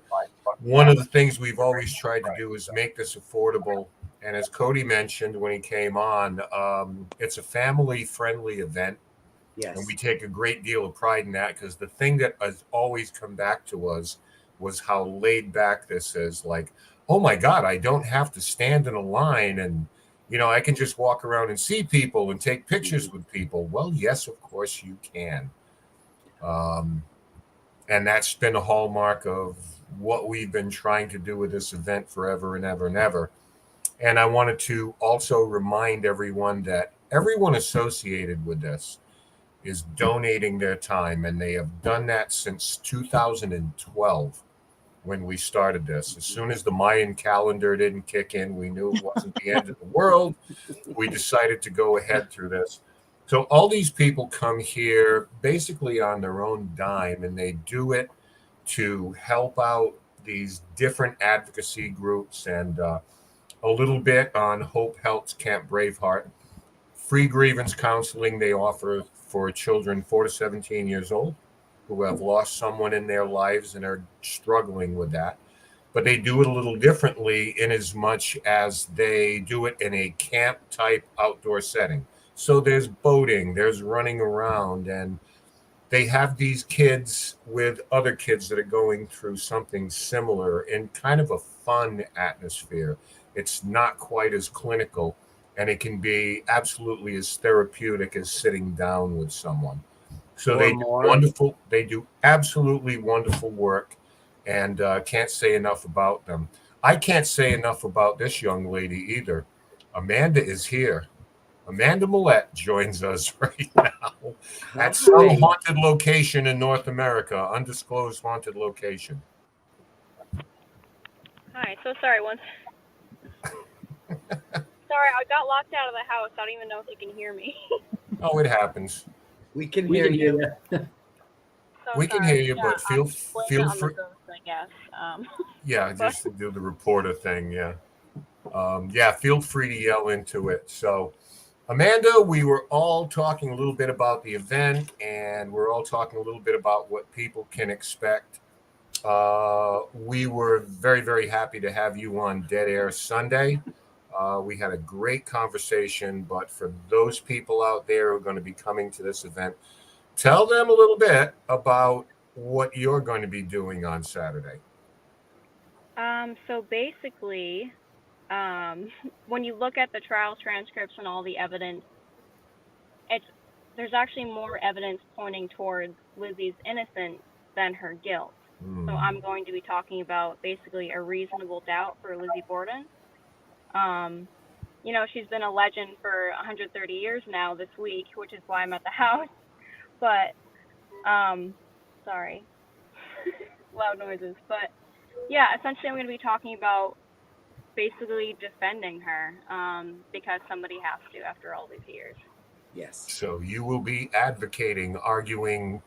Speaker 1: one of the things we've always tried to do is make this affordable. And as Cody mentioned when he came on, it's a family-friendly event.
Speaker 7: Yes.
Speaker 1: And we take a great deal of pride in that, because the thing that has always come back to us was how laid back this is. Like, oh my God, I don't have to stand in a line and, I can just walk around and see people and take pictures with people. Well, yes, of course you can. And that's been a hallmark of what we've been trying to do with this event forever and ever and ever. And I wanted to also remind everyone that everyone associated with this is donating their time, and they have done that since 2012 when we started this. As soon as the Mayan calendar didn't kick in, we knew it wasn't the end of the world. We decided to go ahead through this. So all these people come here basically on their own dime, and they do it to help out these different advocacy groups, and a little bit on Hope Helps Camp Braveheart. Free grievance counseling they offer for children 4 to 17 years old who have lost someone in their lives and are struggling with that. But they do it a little differently in as much as they do it in a camp type outdoor setting. So there's boating, there's running around, and they have these kids with other kids that are going through something similar in kind of a fun atmosphere. It's not quite as clinical, and it can be absolutely as therapeutic as sitting down with someone. So they do absolutely wonderful work, and can't say enough about them. I can't say enough about this young lady either. Amanda is here. Amanda Millette joins us right now at some haunted location in North America, undisclosed haunted location.
Speaker 9: Hi, so sorry. I got locked out of the house. I don't even know if you can hear me.
Speaker 1: Oh, it happens.
Speaker 7: We can hear you.
Speaker 9: So
Speaker 1: We can
Speaker 9: sorry.
Speaker 1: hear you, but feel
Speaker 9: blame it on
Speaker 1: free.
Speaker 9: the ghost, I guess.
Speaker 1: Yeah, just to do the reporter thing. Yeah. Yeah, feel free to yell into it. So, Amanda, we were all talking a little bit about the event, and we're all talking a little bit about what people can expect. We were very, very happy to have you on Dead Air Sunday. We had a great conversation, but for those people out there who are going to be coming to this event, tell them a little bit about what you're going to be doing on Saturday.
Speaker 9: So basically, when you look at the trial transcripts and all the evidence, there's actually more evidence pointing towards Lizzie's innocence than her guilt. So I'm going to be talking about basically a reasonable doubt for Lizzie Borden. She's been a legend for 130 years now this week, which is why I'm at the house. But, sorry, loud noises. But yeah, essentially I'm going to be talking about basically defending her, because somebody has to after all these years.
Speaker 7: Yes.
Speaker 1: So you will be advocating, arguing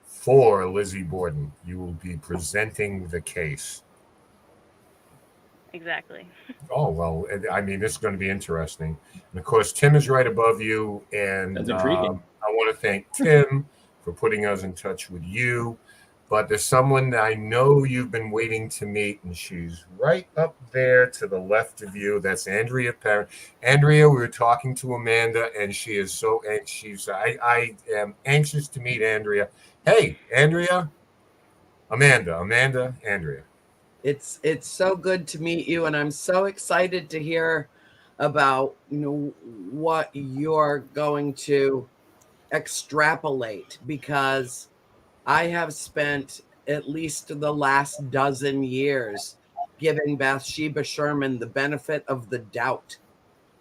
Speaker 1: for Lizzie Borden. You will be presenting the case.
Speaker 9: Exactly.
Speaker 1: Oh, well, I mean, this is going to be interesting. And of course, Tim is right above you. And
Speaker 4: That's intriguing.
Speaker 1: I want to thank Tim for putting us in touch with you. But there's someone that I know you've been waiting to meet, and she's right up there to the left of you. That's Andrea Perron. Andrea, we were talking to Amanda, and she is so anxious. I am anxious to meet Andrea. Hey, Andrea. Amanda, Andrea.
Speaker 7: It's so good to meet you, and I'm so excited to hear about what you're going to extrapolate, because I have spent at least the last dozen years giving Bathsheba Sherman the benefit of the doubt.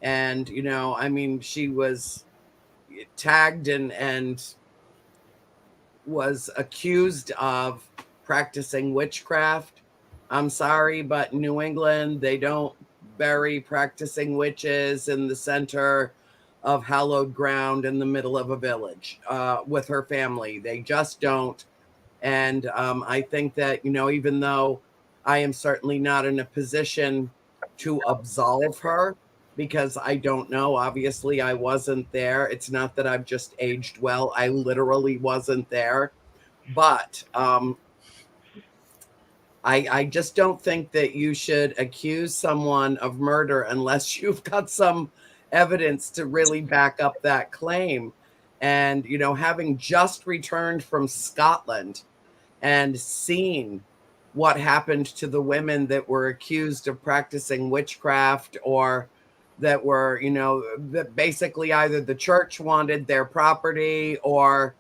Speaker 7: And, she was tagged and was accused of practicing witchcraft. I'm sorry, but New England, they don't bury practicing witches in the center of hallowed ground in the middle of a village with her family. They just don't. And I think that, even though I am certainly not in a position to absolve her, because I don't know, obviously I wasn't there. It's not that I've just aged well. I literally wasn't there. But I just don't think that you should accuse someone of murder unless you've got some evidence to really back up that claim. And, having just returned from Scotland and seen what happened to the women that were accused of practicing witchcraft, or that were, that basically either the church wanted their property or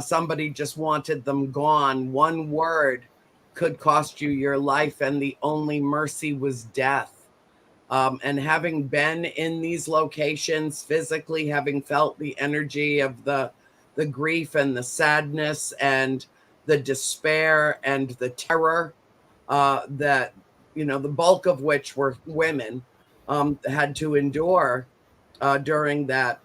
Speaker 7: somebody just wanted them gone. One word could cost you your life, and the only mercy was death. And having been in these locations physically, having felt the energy of the grief and the sadness and the despair and the terror that, the bulk of which were women, had to endure during that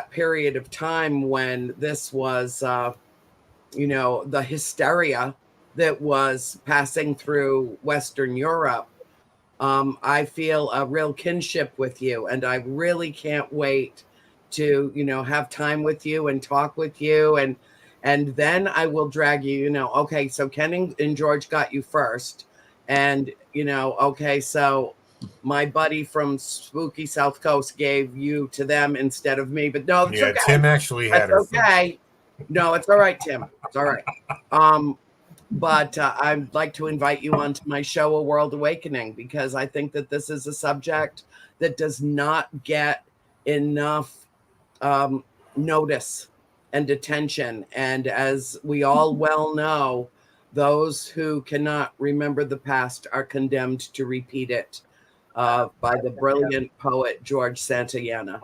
Speaker 7: period of time when this was, the hysteria that was passing through Western Europe. I feel a real kinship with you, and I really can't wait to, have time with you and talk with you. And then I will drag you, okay, so Ken and George got you first. And, okay, so my buddy from spooky South Coast gave you to them instead of me. But no, it's okay.
Speaker 1: Tim actually had her.
Speaker 7: Okay. No, it's all right, Tim. It's all right. But I'd like to invite you onto my show, A World Awakening, because I think that this is a subject that does not get enough notice and attention. And as we all well know, those who cannot remember the past are condemned to repeat it, by the brilliant poet George Santayana.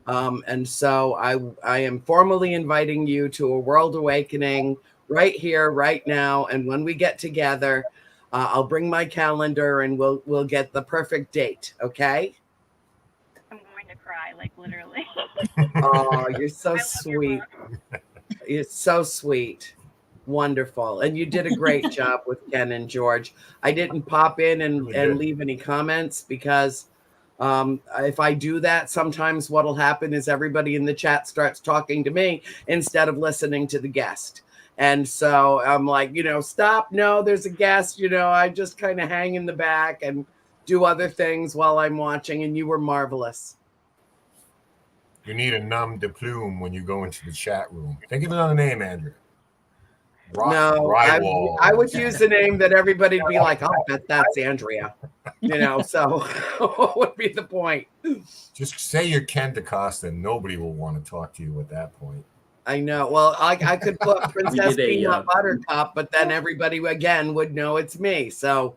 Speaker 7: And so I am formally inviting you to A World Awakening right here, right now. And when we get together, I'll bring my calendar and we'll get the perfect date. Okay.
Speaker 9: like literally.
Speaker 7: Oh, you're so
Speaker 9: I love your
Speaker 7: sweet.
Speaker 9: book.
Speaker 7: You're so sweet. Wonderful. And you did a great job with Ken and George. I didn't pop in and
Speaker 1: Good.
Speaker 7: leave any comments because if I do that, sometimes what'll happen is everybody in the chat starts talking to me instead of listening to the guest. And so I'm like, stop. No, there's a guest. I just kind of hang in the back and do other things while I'm watching. And you were marvelous.
Speaker 1: You need a nom de plume when you go into the chat room. Think of another name, Andrea.
Speaker 7: No, I would use a name that everybody'd be like, oh, that's Andrea. So what would be the point?
Speaker 1: Just say you're Ken DaCosta and nobody will want to talk to you at that point.
Speaker 7: I know. Well, I could put Princess Peanut Buttercup, but then everybody again would know it's me. So,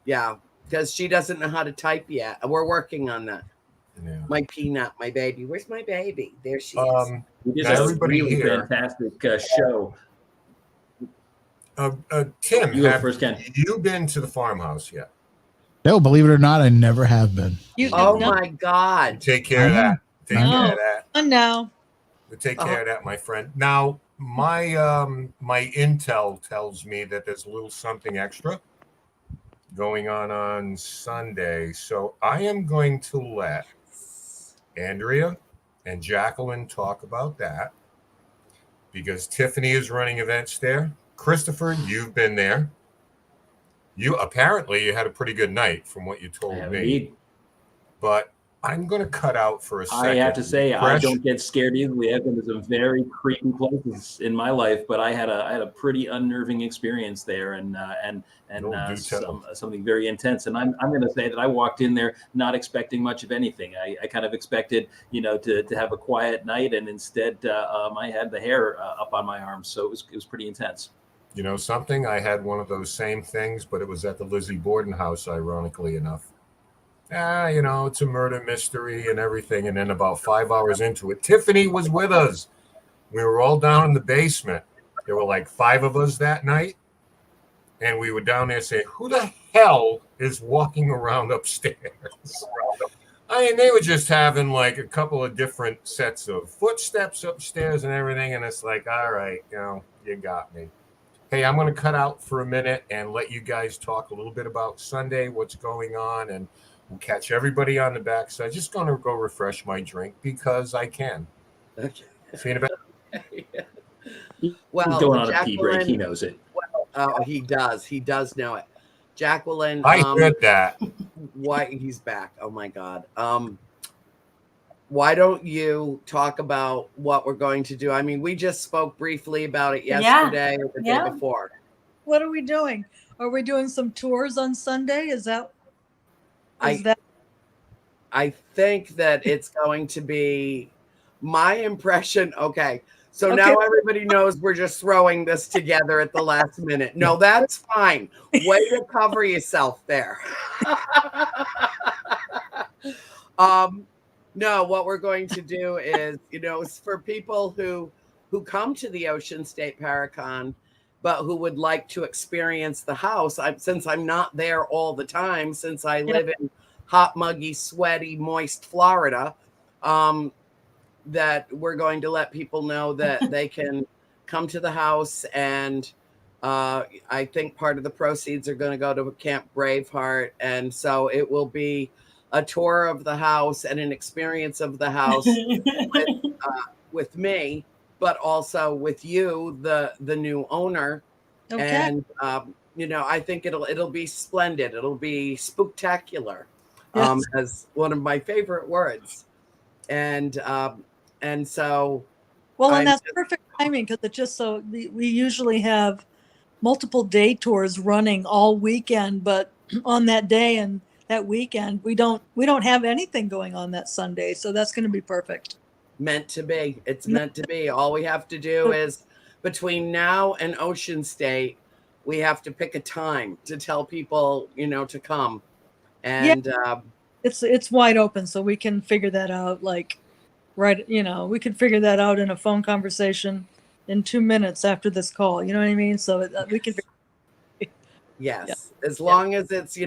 Speaker 7: yeah, because she doesn't know how to type yet. We're working on that.
Speaker 1: Yeah.
Speaker 7: My peanut, my baby. Where's my baby? There she is.
Speaker 4: It is a really fantastic show.
Speaker 1: Tim,
Speaker 4: you go first, Ken.
Speaker 1: You been to the farmhouse yet?
Speaker 5: No, believe it or not, I never have been.
Speaker 7: Oh my God!
Speaker 1: Take care of that. Take care of that.
Speaker 3: And now,
Speaker 1: take care of that, my friend. Now, my my intel tells me that there's a little something extra going on Sunday, so I am going to let Andrea and Jacquelin talk about that because Tiffany is running events there. Christopher, you've been there. You had a pretty good night from what you told me.
Speaker 4: Indeed.
Speaker 1: But I'm going to cut out for a second.
Speaker 4: I have to say, I don't get scared easily. I've been to some very creepy places in my life, but I had a pretty unnerving experience there, and something very intense. And I'm going to say that I walked in there not expecting much of anything. I kind of expected, to have a quiet night, and instead, I had the hair up on my arms, so it was pretty intense.
Speaker 1: You know something? I had one of those same things, but it was at the Lizzie Borden house, ironically enough. It's a murder mystery and everything. And then about 5 hours into it, Tiffany was with us. We were all down in the basement. There were like 5 of us that night. And we were down there saying, who the hell is walking around upstairs? They were just having like a couple of different sets of footsteps upstairs and everything. And it's like, all right, you got me. Hey, I'm going to cut out for a minute and let you guys talk a little bit about Sunday, what's going on, and we'll catch everybody on the back. So I'm just going to go refresh my drink because I can.
Speaker 7: Okay.
Speaker 1: See you in a bit.
Speaker 7: Well,
Speaker 4: he's going on a pee break. He knows it.
Speaker 7: Well, he does. He does know it. Jacquelin.
Speaker 1: I heard that.
Speaker 7: Why he's back? Oh my God. Why don't you talk about what we're going to do? I mean, we just spoke briefly about it yesterday or the day before.
Speaker 3: What are we doing? Are we doing some tours on Sunday?
Speaker 7: I think that it's going to be my impression. Okay. So now everybody knows we're just throwing this together at the last minute. No, that's fine. Way to cover yourself there. No, what we're going to do is, for people who come to the Ocean State ParaCon, but who would like to experience the house, since I'm not there all the time, since I live in hot, muggy, sweaty, moist Florida, that we're going to let people know that they can come to the house. And I think part of the proceeds are going to go to Camp Braveheart. And so it will be a tour of the house and an experience of the house with me, but also with you, the new owner. Okay. And I think it'll be splendid. It'll be spooktacular, as one of my favorite words. And so,
Speaker 3: and that's perfect timing because it's just so we usually have multiple day tours running all weekend, but on that day and that weekend we don't have anything going on that Sunday, so that's going to be perfect.
Speaker 7: Meant to be. It's meant to be. All we have to do is between now and Ocean State, we have to pick a time to tell people, to come. And
Speaker 3: it's wide open, so we can figure that out. We could figure that out in a phone conversation in 2 minutes after this call. You know what I mean? So we can.
Speaker 7: Yes, as long as it's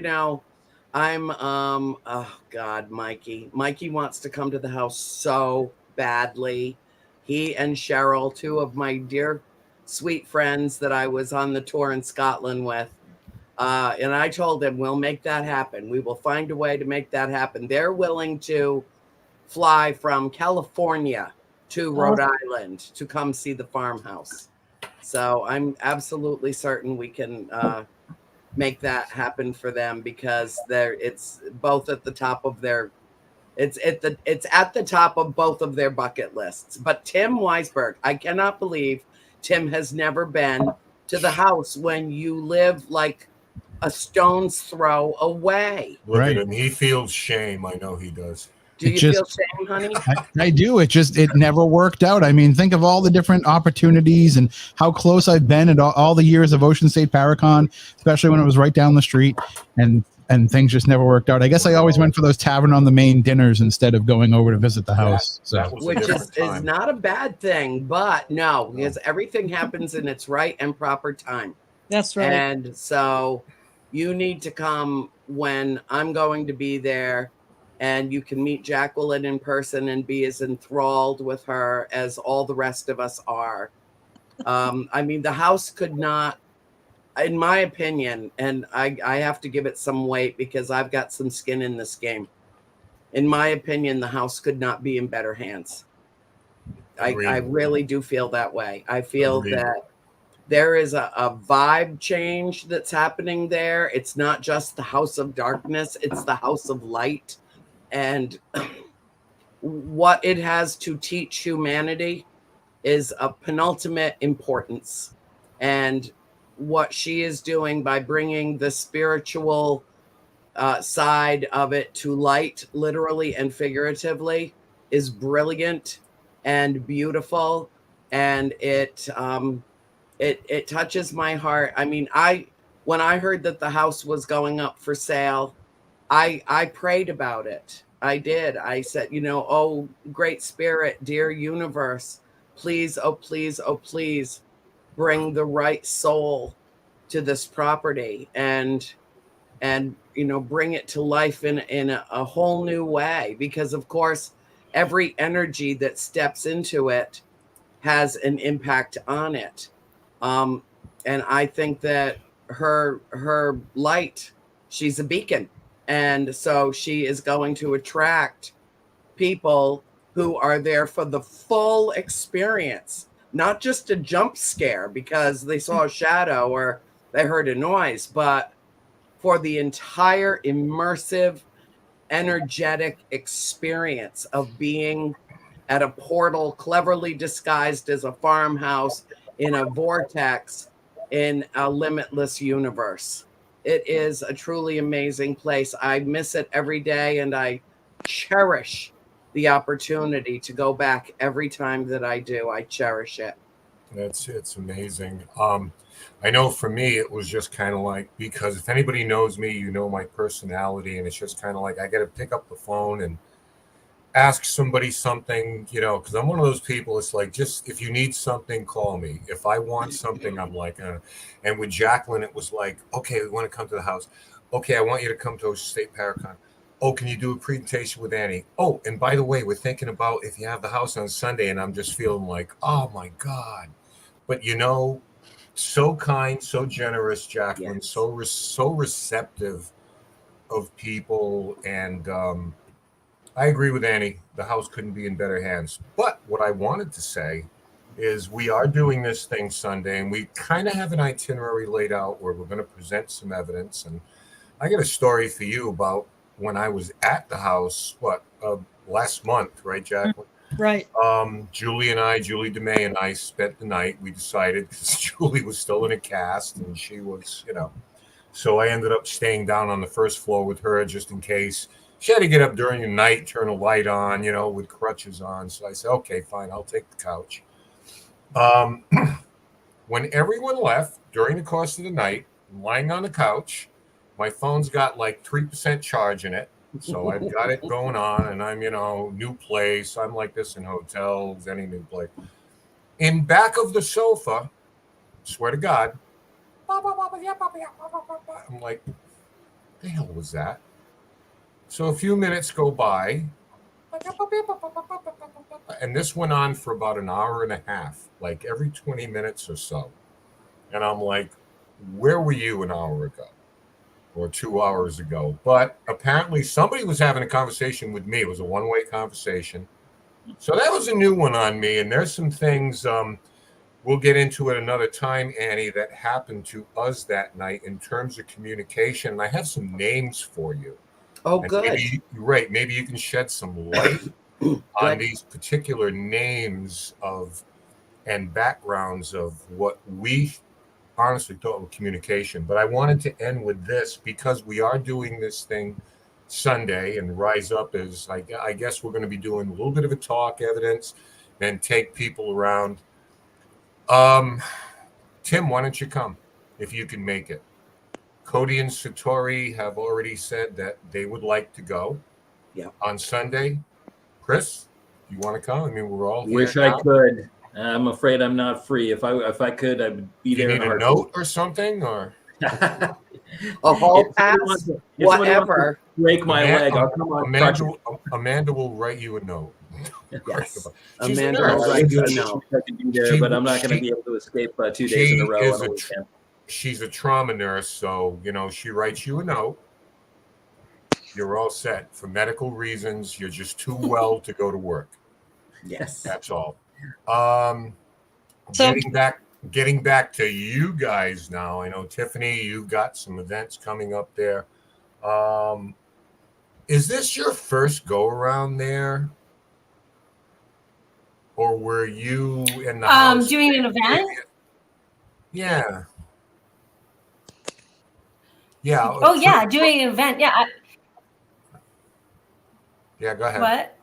Speaker 7: I'm oh God, Mikey. Mikey wants to come to the house so badly. He and Cheryl, two of my dear sweet friends that I was on the tour in Scotland with. And I told him we'll make that happen. We will find a way to make that happen. They're willing to fly from California to Rhode Island to come see the farmhouse. So I'm absolutely certain we can make that happen for them, because it's both at the top of their it's at the top of both of their bucket lists. But Tim Weisberg, I cannot believe Tim has never been to the house when you live like a stone's throw away.
Speaker 1: Look at him. He feels shame. I know he does.
Speaker 7: Do you feel shame, honey?
Speaker 5: I do. It never worked out. I mean, think of all the different opportunities and how close I've been at all the years of Ocean State ParaCon, especially when it was right down the street, and things just never worked out. I guess I always went for those Tavern on the Main dinners instead of going over to visit the house.
Speaker 7: Which is not a bad thing, but no, because everything happens in its right and proper time.
Speaker 3: That's right.
Speaker 7: And so you need to come when I'm going to be there, and you can meet Jacquelin in person and be as enthralled with her as all the rest of us are. I mean, the house could not, in my opinion, and I have to give it some weight because I've got some skin in this game. In my opinion, the house could not be in better hands. I really do feel that way. I feel that there is a vibe change that's happening there. It's not just the house of darkness, it's the house of light. And what it has to teach humanity is of penultimate importance. And what she is doing by bringing the spiritual side of it to light, literally and figuratively, is brilliant and beautiful. And it touches my heart. I mean, when I heard that the house was going up for sale, I prayed about it. I did. I said, oh, great spirit, dear universe, please, oh, please, oh, please bring the right soul to this property and bring it to life in a whole new way. Because, of course, every energy that steps into it has an impact on it. And I think that her light, she's a beacon. And so she is going to attract people who are there for the full experience, not just a jump scare because they saw a shadow or they heard a noise, but for the entire immersive, energetic experience of being at a portal cleverly disguised as a farmhouse in a vortex in a limitless universe. It is a truly amazing place. I miss it every day, and I cherish the opportunity to go back every time that I do. I cherish it.
Speaker 1: It's amazing. I know for me, it was just kind of like, because if anybody knows me, you know my personality, and it's just kind of like I got to pick up the phone and ask somebody something, because I'm one of those people. It's like, just if you need something, call me. If I want something, I'm like, and with Jacquelin, it was like, okay, we want to come to the house. Okay, I want you to come to Ocean State ParaCon. Oh, can you do a presentation with Annie? Oh, and by the way, we're thinking about if you have the house on Sunday, and I'm just feeling like, oh my God. But so kind, so generous, Jacquelin, yes. so receptive of people, and I agree with Annie. The house couldn't be in better hands. But what I wanted to say is we are doing this thing Sunday, and we kind of have an itinerary laid out where we're going to present some evidence. And I got a story for you about when I was at the house, last month, right, Jacquelin?
Speaker 3: Right.
Speaker 1: Julie DeMay and I spent the night. We decided, because Julie was still in a cast, and she was, So I ended up staying down on the first floor with her just in case. She had to get up during the night, turn a light on, with crutches on. So I said, okay, fine, I'll take the couch. When everyone left during the course of the night, I'm lying on the couch, my phone's got like 3% charge in it. So I've got it going on, and I'm, new place. I'm like this in hotels, any new place. In back of the sofa, swear to God, I'm like, the hell was that? So a few minutes go by, and this went on for about an hour and a half, like every 20 minutes or so. And I'm like, where were you an hour ago or 2 hours ago? But apparently somebody was having a conversation with me. It was a one-way conversation. So that was a new one on me. And there's some things we'll get into it another time, Annie, that happened to us that night in terms of communication. And I have some names for you.
Speaker 7: Oh,
Speaker 1: And
Speaker 7: good.
Speaker 1: maybe you can shed some light on these particular names of and backgrounds of what we honestly thought were communication. But I wanted to end with this because we are doing this thing Sunday, and Rise Up is, I guess we're going to be doing a little bit of a talk, evidence, and take people around. Tim, why don't you come if you can make it? Cody and Satori have already said that they would like to go on Sunday. Chris, you want to come? I mean, we're all here.
Speaker 4: Wish
Speaker 1: now.
Speaker 4: I could. I'm afraid I'm not free. If I could, I would be there.
Speaker 1: You need a note or something, or
Speaker 7: a hall pass, whatever.
Speaker 4: Break my leg. I'll come on.
Speaker 1: Amanda will write you a note.
Speaker 7: Yes,
Speaker 1: She's
Speaker 7: Amanda
Speaker 1: a nurse.
Speaker 7: will write you a note.
Speaker 4: I could be there, but I'm not going to be able to escape 2 days in a row on a weekend.
Speaker 1: She's a trauma nurse, so she writes you a note. You're all set for medical reasons. You're just too well to go to work.
Speaker 7: Yes,
Speaker 1: that's all. Getting back to you guys now. I know, Tiffany, you've got some events coming up there. Is this your first go around there, or were you in the house
Speaker 8: doing an event?
Speaker 1: Yeah. Yeah.
Speaker 8: Oh yeah, doing an event. Yeah.
Speaker 1: Yeah, go ahead.
Speaker 8: What?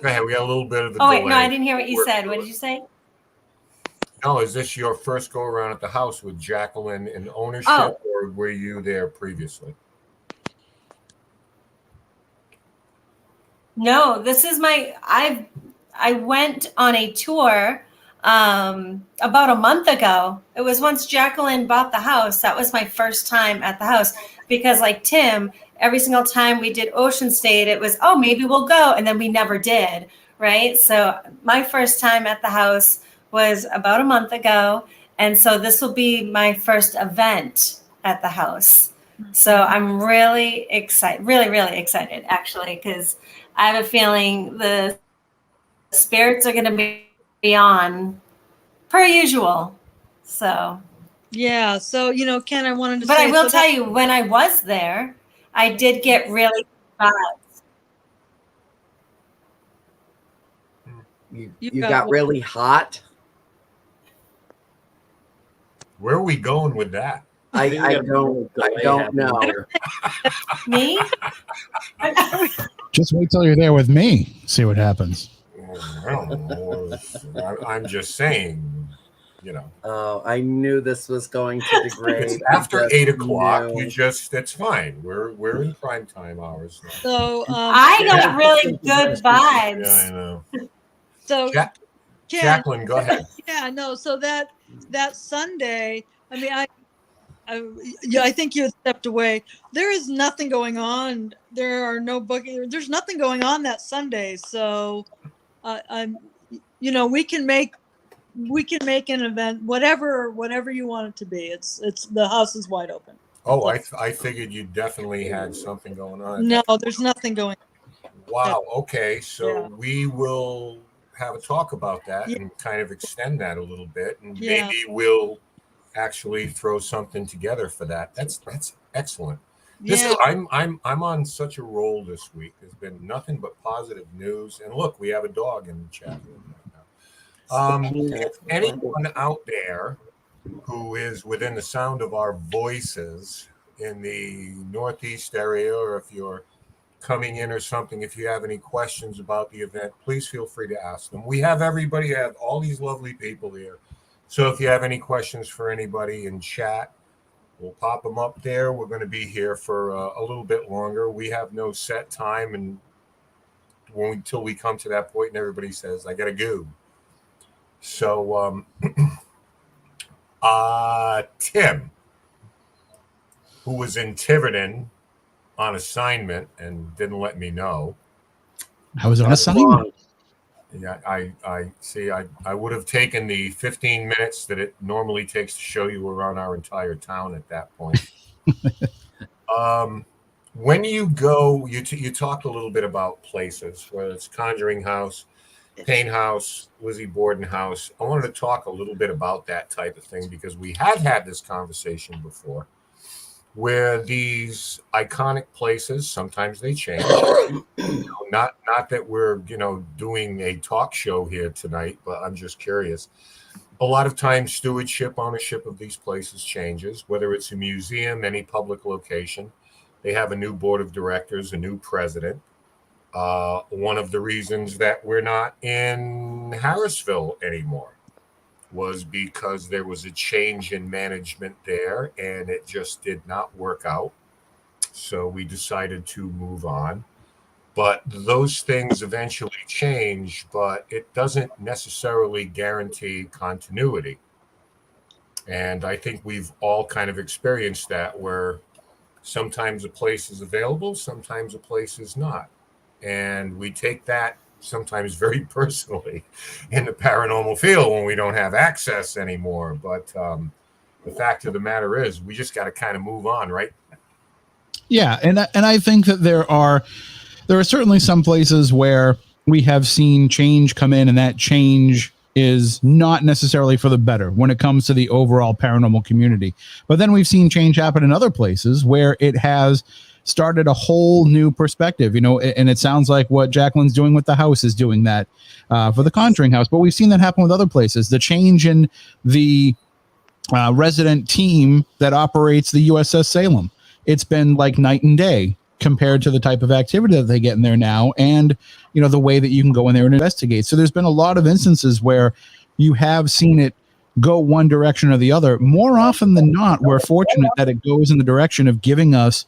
Speaker 1: Go ahead. We got a little bit of a
Speaker 8: delay.
Speaker 1: delay.
Speaker 8: Wait, no, I didn't hear what you said. What did you say?
Speaker 1: No, is this your first go around at the house with Jacquelin in ownership, or were you there previously?
Speaker 8: No, this is I went on a tour about a month ago. It was once Jacquelin bought the house. That was my first time at the house because, like Tim, every single time we did Ocean State, it was, maybe we'll go. And then we never did. Right. So my first time at the house was about a month ago. And so this will be my first event at the house. So I'm really excited, really, really excited, actually, because I have a feeling the spirits are going to be on per usual. So.
Speaker 3: Yeah. So, Ken, I wanted to
Speaker 8: say. But I will tell you, when I was there, I did get really vibes.
Speaker 7: You got really hot.
Speaker 1: Where are we going with that?
Speaker 7: I don't know.
Speaker 8: Me?
Speaker 5: Just wait till you're there with me. See what happens.
Speaker 1: I don't know. I'm just saying,
Speaker 7: Oh, I knew this was going to degrade.
Speaker 1: It's after 8 o'clock. It's fine. We're in prime time hours now.
Speaker 3: So
Speaker 8: I got really good vibes.
Speaker 1: Yeah, I know.
Speaker 3: So
Speaker 1: Jacquelin, go ahead.
Speaker 3: Yeah, no. So that Sunday, I mean, I think you had stepped away. There is nothing going on. There are no booking. There's nothing going on that Sunday. So, we can make an event, whatever you want it to be. It's the house is wide open.
Speaker 1: Oh, I figured you definitely had something going on.
Speaker 3: No, there's nothing going on.
Speaker 1: Wow. Okay. So we will have a talk about that and kind of extend that a little bit, and maybe we'll actually throw something together for that. That's excellent. I'm on such a roll this week. There's been nothing but positive news, and look, we have a dog in the chat room right now. If anyone out there who is within the sound of our voices in the Northeast area, or if you're coming in or something, if you have any questions about the event, please feel free to ask them. We have everybody, have all these lovely people here. So if you have any questions for anybody in chat, we'll pop them up there. We're going to be here for a little bit longer. We have no set time, and until we come to that point and everybody says, I got to go. So, Tim, who was in Tiverton on assignment and didn't let me know.
Speaker 5: I was on assignment.
Speaker 1: Yeah, I see. I would have taken the 15 minutes that it normally takes to show you around our entire town at that point. When you go, you talked a little bit about places, whether it's Conjuring House, Pain House, Lizzie Borden House. I wanted to talk a little bit about that type of thing because we have had this conversation before, where these iconic places sometimes they change. Not that we're doing a talk show here tonight, but I'm just curious. A lot of times, stewardship, ownership of these places changes. Whether it's a museum, any public location, they have a new board of directors, a new president. One of the reasons that we're not in Harrisville anymore was because there was a change in management there and it just did not work out. So we decided to move on. But those things eventually change, but it doesn't necessarily guarantee continuity. And I think we've all kind of experienced that where sometimes a place is available, sometimes a place is not. And we take that sometimes very personally in the paranormal field when we don't have access anymore. But the fact of the matter is we just got to kind of move on, right?
Speaker 5: Yeah. And I think that there are certainly some places where we have seen change come in, and that change is not necessarily for the better when it comes to the overall paranormal community. But then we've seen change happen in other places where it has started a whole new perspective, and it sounds like what Jacquelin's doing with the house is doing that for the Conjuring House. But we've seen that happen with other places. The change in the resident team that operates the USS Salem, it's been like night and day compared to the type of activity that they get in there now, and the way that you can go in there and investigate. So there's been a lot of instances where you have seen it go one direction or the other. More often than not, we're fortunate that it goes in the direction of giving us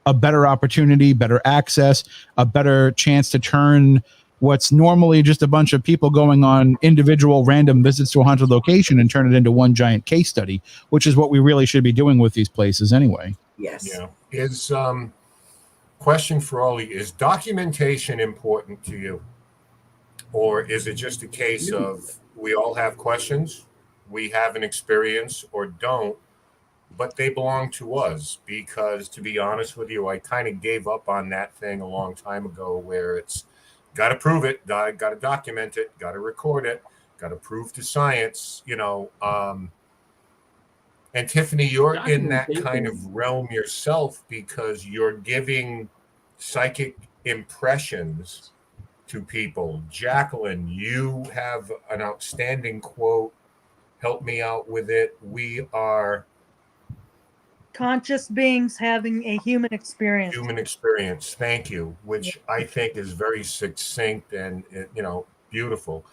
Speaker 5: a better opportunity, better access, a better chance to turn what's normally just a bunch of people going on individual random visits to a haunted location and turn it into one giant case study, which is what we really should be doing with these places anyway.
Speaker 7: Yes.
Speaker 1: Yeah. Is question for all of you, is documentation important to you? Or is it just a case of we all have questions, we have an experience or don't, but they belong to us? Because to be honest with you, I kind of gave up on that thing a long time ago where it's got to prove it, got to document it, got to record it, got to prove to science, And Tiffany, you're in that kind of realm yourself because you're giving psychic impressions to people. Jacquelin, you have an outstanding quote. Help me out with it. We are
Speaker 3: conscious beings having a human experience.
Speaker 1: Human experience. Thank you. Which I think is very succinct and, beautiful.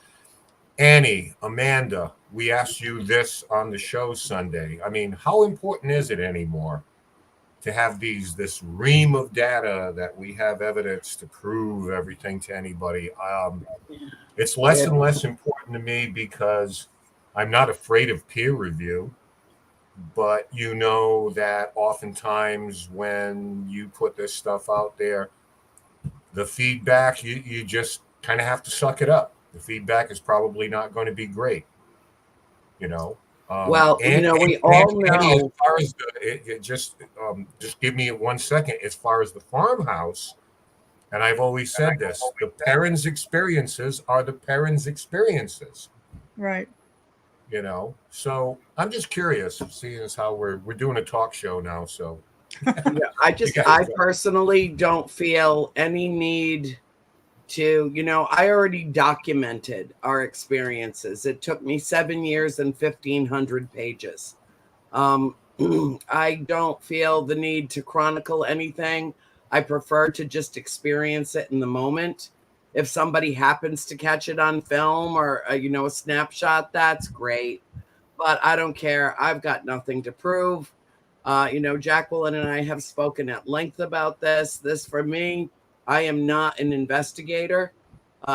Speaker 1: Annie, Amanda, we asked you this on the show Sunday. I mean, how important is it anymore to have this ream of data that we have evidence to prove everything to anybody? It's less and less important to me because I'm not afraid of peer review, but that oftentimes when you put this stuff out there, the feedback, you just kind of have to suck it up. The feedback is probably not going to be great,
Speaker 7: Well, we all know.
Speaker 1: As far as just give me 1 second. As far as the farmhouse, and I've always said this: the parents' experiences are the parents' experiences.
Speaker 3: Right.
Speaker 1: So I'm just curious, seeing as how we're doing a talk show now. So
Speaker 7: I personally don't feel any need to, I already documented our experiences. It took me 7 years and 1,500 pages. I don't feel the need to chronicle anything. I prefer to just experience it in the moment. If somebody happens to catch it on film or, a snapshot, that's great. But I don't care. I've got nothing to prove. Jacquelin and I have spoken at length about this. This, for me, I am not an investigator.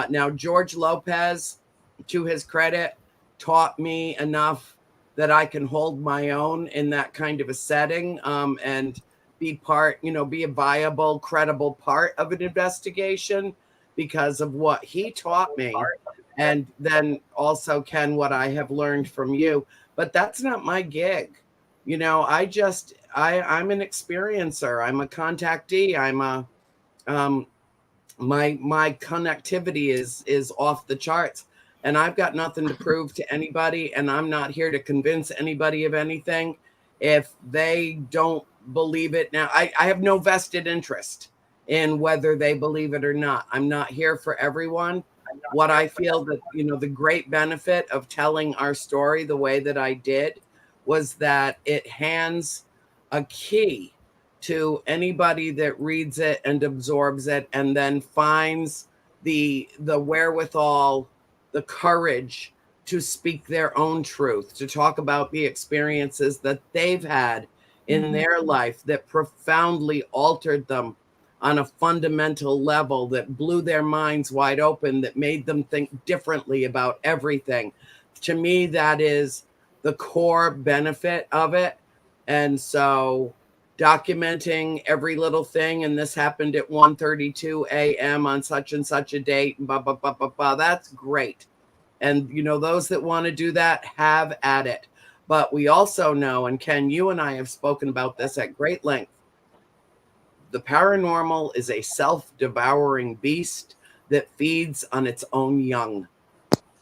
Speaker 7: Now, George Lopez, to his credit, taught me enough that I can hold my own in that kind of a setting. And be part, be a viable, credible part of an investigation because of what he taught me. And then also, Ken, what I have learned from you. But that's not my gig. I'm an experiencer. I'm a contactee. My connectivity is off the charts, and I've got nothing to prove to anybody, and I'm not here to convince anybody of anything if they don't believe it. Now, I have no vested interest in whether they believe it or not. I'm not here for everyone. What I feel that, the great benefit of telling our story the way that I did was that it hands a key to anybody that reads it and absorbs it and then finds the wherewithal, the courage to speak their own truth, to talk about the experiences that they've had in their life that profoundly altered them on a fundamental level, that blew their minds wide open, that made them think differently about everything. To me, that is the core benefit of it. And so documenting every little thing, and this happened at 1:32 a.m. on such and such a date, and blah, blah, blah, blah, blah. That's great. And, those that want to do that, have at it. But we also know, and Ken, you and I have spoken about this at great length, the paranormal is a self-devouring beast that feeds on its own young.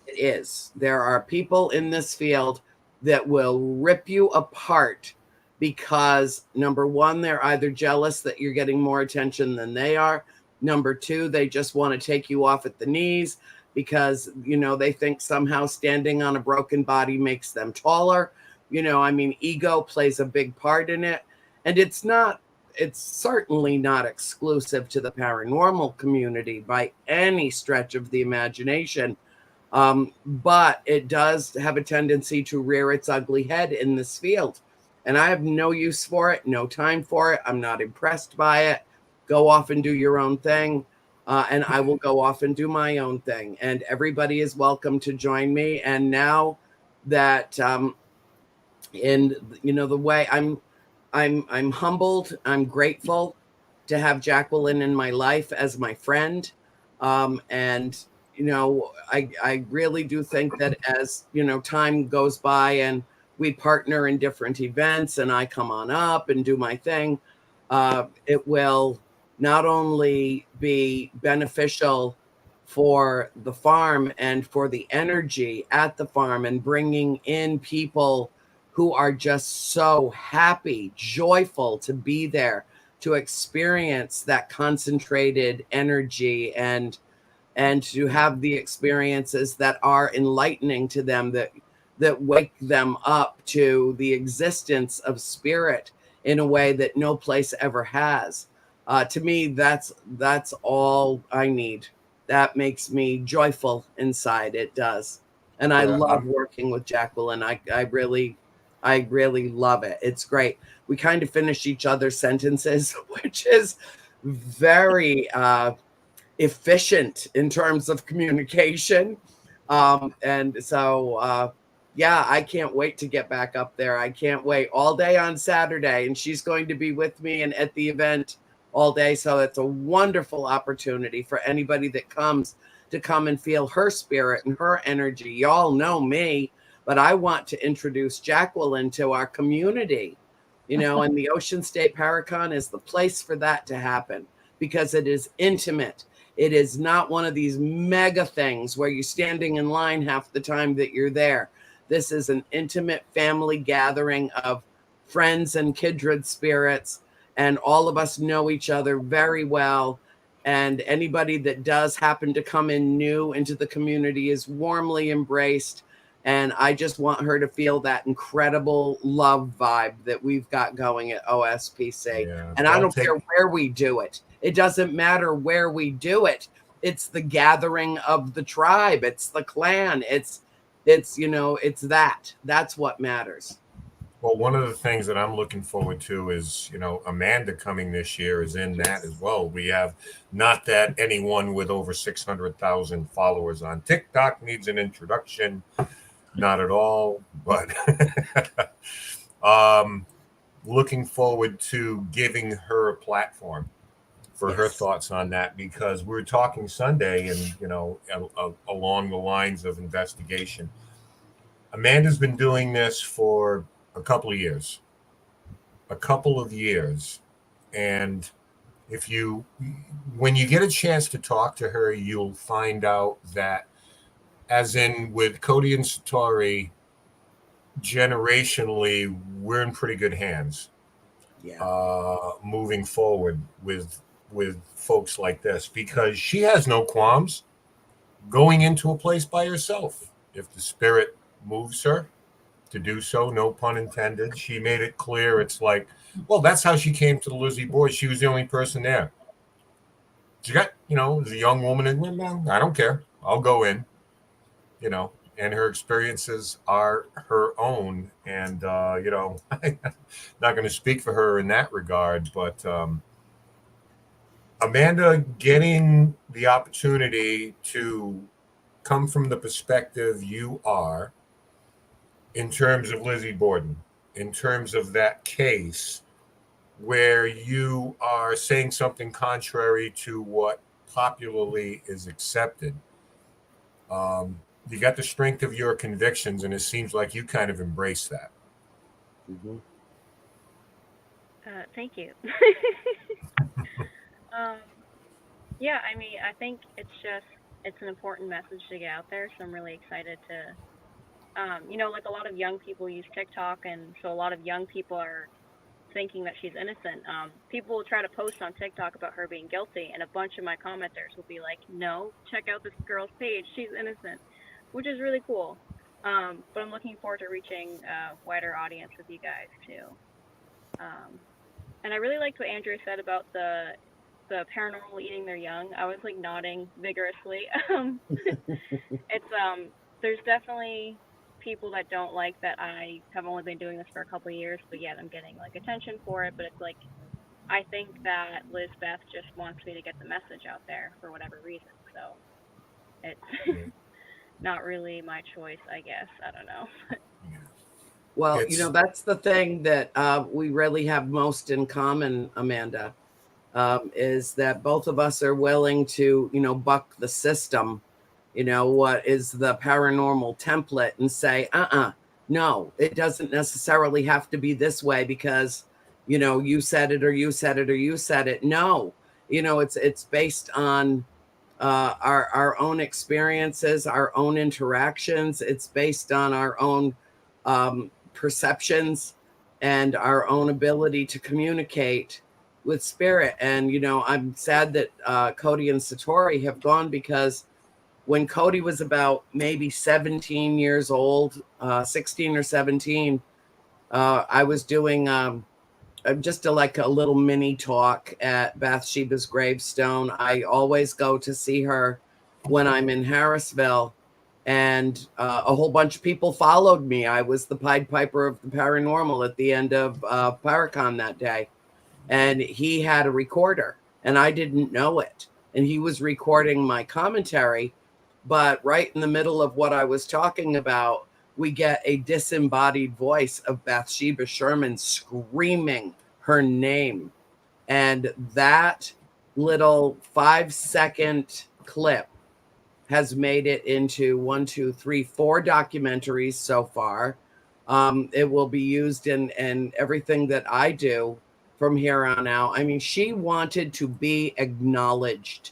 Speaker 7: It is. There are people in this field that will rip you apart because, number one, they're either jealous that you're getting more attention than they are. Number two, they just want to take you off at the knees because, they think somehow standing on a broken body makes them taller. Ego plays a big part in it. And it's certainly not exclusive to the paranormal community by any stretch of the imagination. But it does have a tendency to rear its ugly head in this field. And I have no use for it, no time for it. I'm not impressed by it. Go off and do your own thing. And I will go off and do my own thing. And everybody is welcome to join me. And now that in the way I'm humbled, I'm grateful to have Jacquelin in my life as my friend. And I really do think that as time goes by and we partner in different events and I come on up and do my thing, it will not only be beneficial for the farm and for the energy at the farm and bringing in people who are just so happy, joyful to be there, to experience that concentrated energy and to have the experiences that are enlightening to them, that wake them up to the existence of spirit in a way that no place ever has. To me, that's all I need. That makes me joyful inside. It does. And I love working with Jacquelin. I really love it. It's great. We kind of finish each other's sentences, which is very efficient in terms of communication. And so, I can't wait to get back up there. I can't wait all day on Saturday. And she's going to be with me and at the event all day. So it's a wonderful opportunity for anybody that comes to come and feel her spirit and her energy. Y'all know me, but I want to introduce Jacquelin to our community, and the Ocean State ParaCon is the place for that to happen because it is intimate. It is not one of these mega things where you're standing in line half the time that you're there. This is an intimate family gathering of friends and kindred spirits, and all of us know each other very well. And anybody that does happen to come in new into the community is warmly embraced. And I just want her to feel that incredible love vibe that we've got going at OSPC. Yeah, and I don't care where we do it. It doesn't matter where we do it. It's the gathering of the tribe. It's the clan. It's that's what matters.
Speaker 1: Well, one of the things that I'm looking forward to is, Amanda coming this year is in that as well. We have, not that anyone with over 600,000 followers on TikTok needs an introduction. Not at all, but looking forward to giving her a platform for her
Speaker 7: Yes.
Speaker 1: thoughts on that, because we were talking Sunday and, along the lines of investigation. Amanda's been doing this for a couple of years. And when you get a chance to talk to her, you'll find out that, as in with Cody and Satori, generationally, we're in pretty good hands.
Speaker 7: Yeah.
Speaker 1: Moving forward with folks like this, because she has no qualms going into a place by herself if the spirit moves her to do so. No pun intended. She made it clear. It's like, well, that's how she came to the Lizzie Boys. She was the only person there. She got, as a young woman, and I don't care. I'll go in, and her experiences are her own. And, I'm not going to speak for her in that regard, but Amanda getting the opportunity to come from the perspective you are in terms of Lizzie Borden, in terms of that case where you are saying something contrary to what popularly is accepted. You got the strength of your convictions, and it seems like you kind of embrace that.
Speaker 7: Mm-hmm.
Speaker 9: Thank you. Yeah, I mean, I think it's an important message to get out there, so I'm really excited to, like a lot of young people use TikTok, and so a lot of young people are thinking that she's innocent. People will try to post on TikTok about her being guilty, and a bunch of my commenters will be like, no, check out this girl's page, she's innocent, which is really cool. But I'm looking forward to reaching a wider audience with you guys, too. And I really liked what Andrew said about the paranormal eating their young. I was like nodding vigorously. It's there's definitely people that don't like that I have only been doing this for a couple of years, but yet I'm getting like attention for it. But it's like, I think that Lizbeth just wants me to get the message out there for whatever reason. So it's not really my choice, I guess. I don't know.
Speaker 7: Well, that's the thing that we really have most in common, Amanda, is that both of us are willing to, buck the system, what is the paranormal template, and say, no, it doesn't necessarily have to be this way because, you said it or you said it or you said it. No, it's based on our own experiences, our own interactions. It's based on our own perceptions and our own ability to communicate with spirit. And, I'm sad that Cody and Satori have gone, because when Cody was about maybe 17 years old, 16 or 17, I was doing just a little mini talk at Bathsheba's gravestone. I always go to see her when I'm in Harrisville. And a whole bunch of people followed me. I was the Pied Piper of the paranormal at the end of ParaCon that day. And he had a recorder, and I didn't know it. And he was recording my commentary. But right in the middle of what I was talking about, we get a disembodied voice of Bathsheba Sherman screaming her name. And that little 5-second clip has made it into 4 documentaries so far. It will be used in everything that I do from here on out. I mean, she wanted to be acknowledged.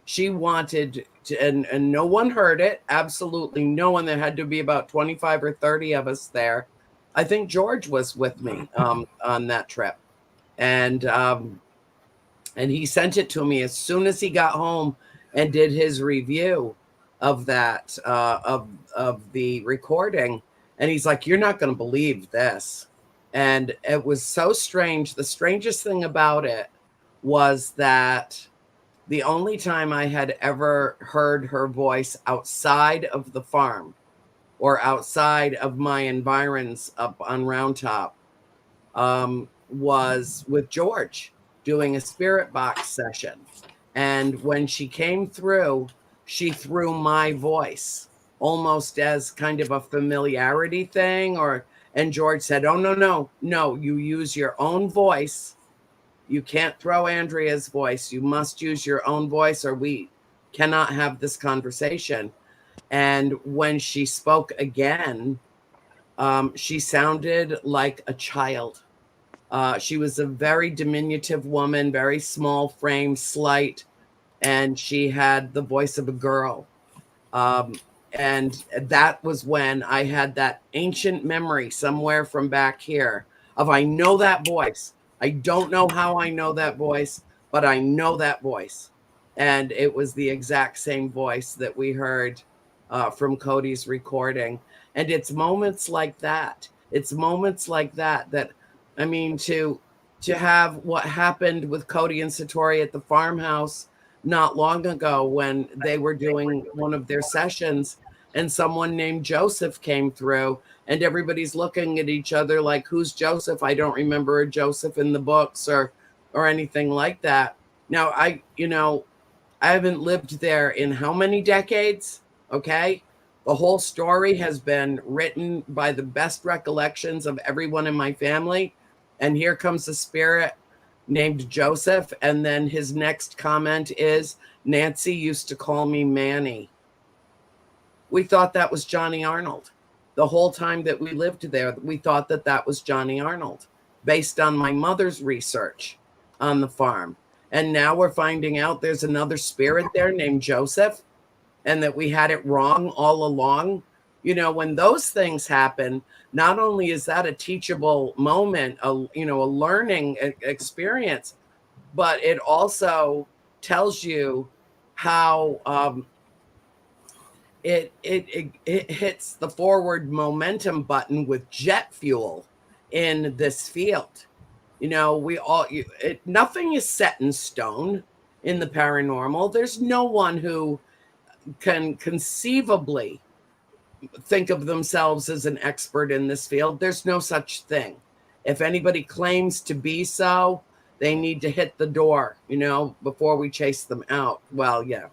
Speaker 7: She wanted to, and no one heard it. Absolutely no one. There had to be about 25 or 30 of us there. I think George was with me on that trip. And he sent it to me as soon as he got home and did his review of that, of the recording. And he's like, you're not going to believe this. And it was so strange. The strangest thing about it was that the only time I had ever heard her voice outside of the farm or outside of my environs up on Round Top was with George doing a spirit box session. And when she came through, she threw my voice almost as kind of a familiarity thing, or And George said, oh, no, you use your own voice. You can't throw Andrea's voice. You must use your own voice or we cannot have this conversation. And when she spoke again, she sounded like a child. She was a very diminutive woman, very small frame, slight, and she had the voice of a girl. And that was when I had that ancient memory somewhere from back here of I know that voice. I don't know how I know that voice, but I know that voice. And it was the exact same voice that we heard from Cody's recording. And it's moments like that. It's moments like that that, I mean, to have what happened with Cody and Satori at the farmhouse not long ago when they were doing one of their sessions and someone named Joseph came through and everybody's looking at each other like, who's Joseph? I don't remember a Joseph in the books or anything like that. Now, I haven't lived there in how many decades? Okay. The whole story has been written by the best recollections of everyone in my family. And here comes a spirit named Joseph. And then his next comment is, Nancy used to call me Manny. We thought that was Johnny Arnold. The whole time that we lived there, we thought that that was Johnny Arnold based on my mother's research on the farm. And now we're finding out there's another spirit there named Joseph and that we had it wrong all along. You know, when those things happen, not only is that a teachable moment, a learning experience, but it also tells you how it hits the forward momentum button with jet fuel in this field. You know, nothing is set in stone in the paranormal. There's no one who can conceivably think of themselves as an expert in this field. There's no such thing. If anybody claims to be so, they need to hit the door, before we chase them out. Well, yeah.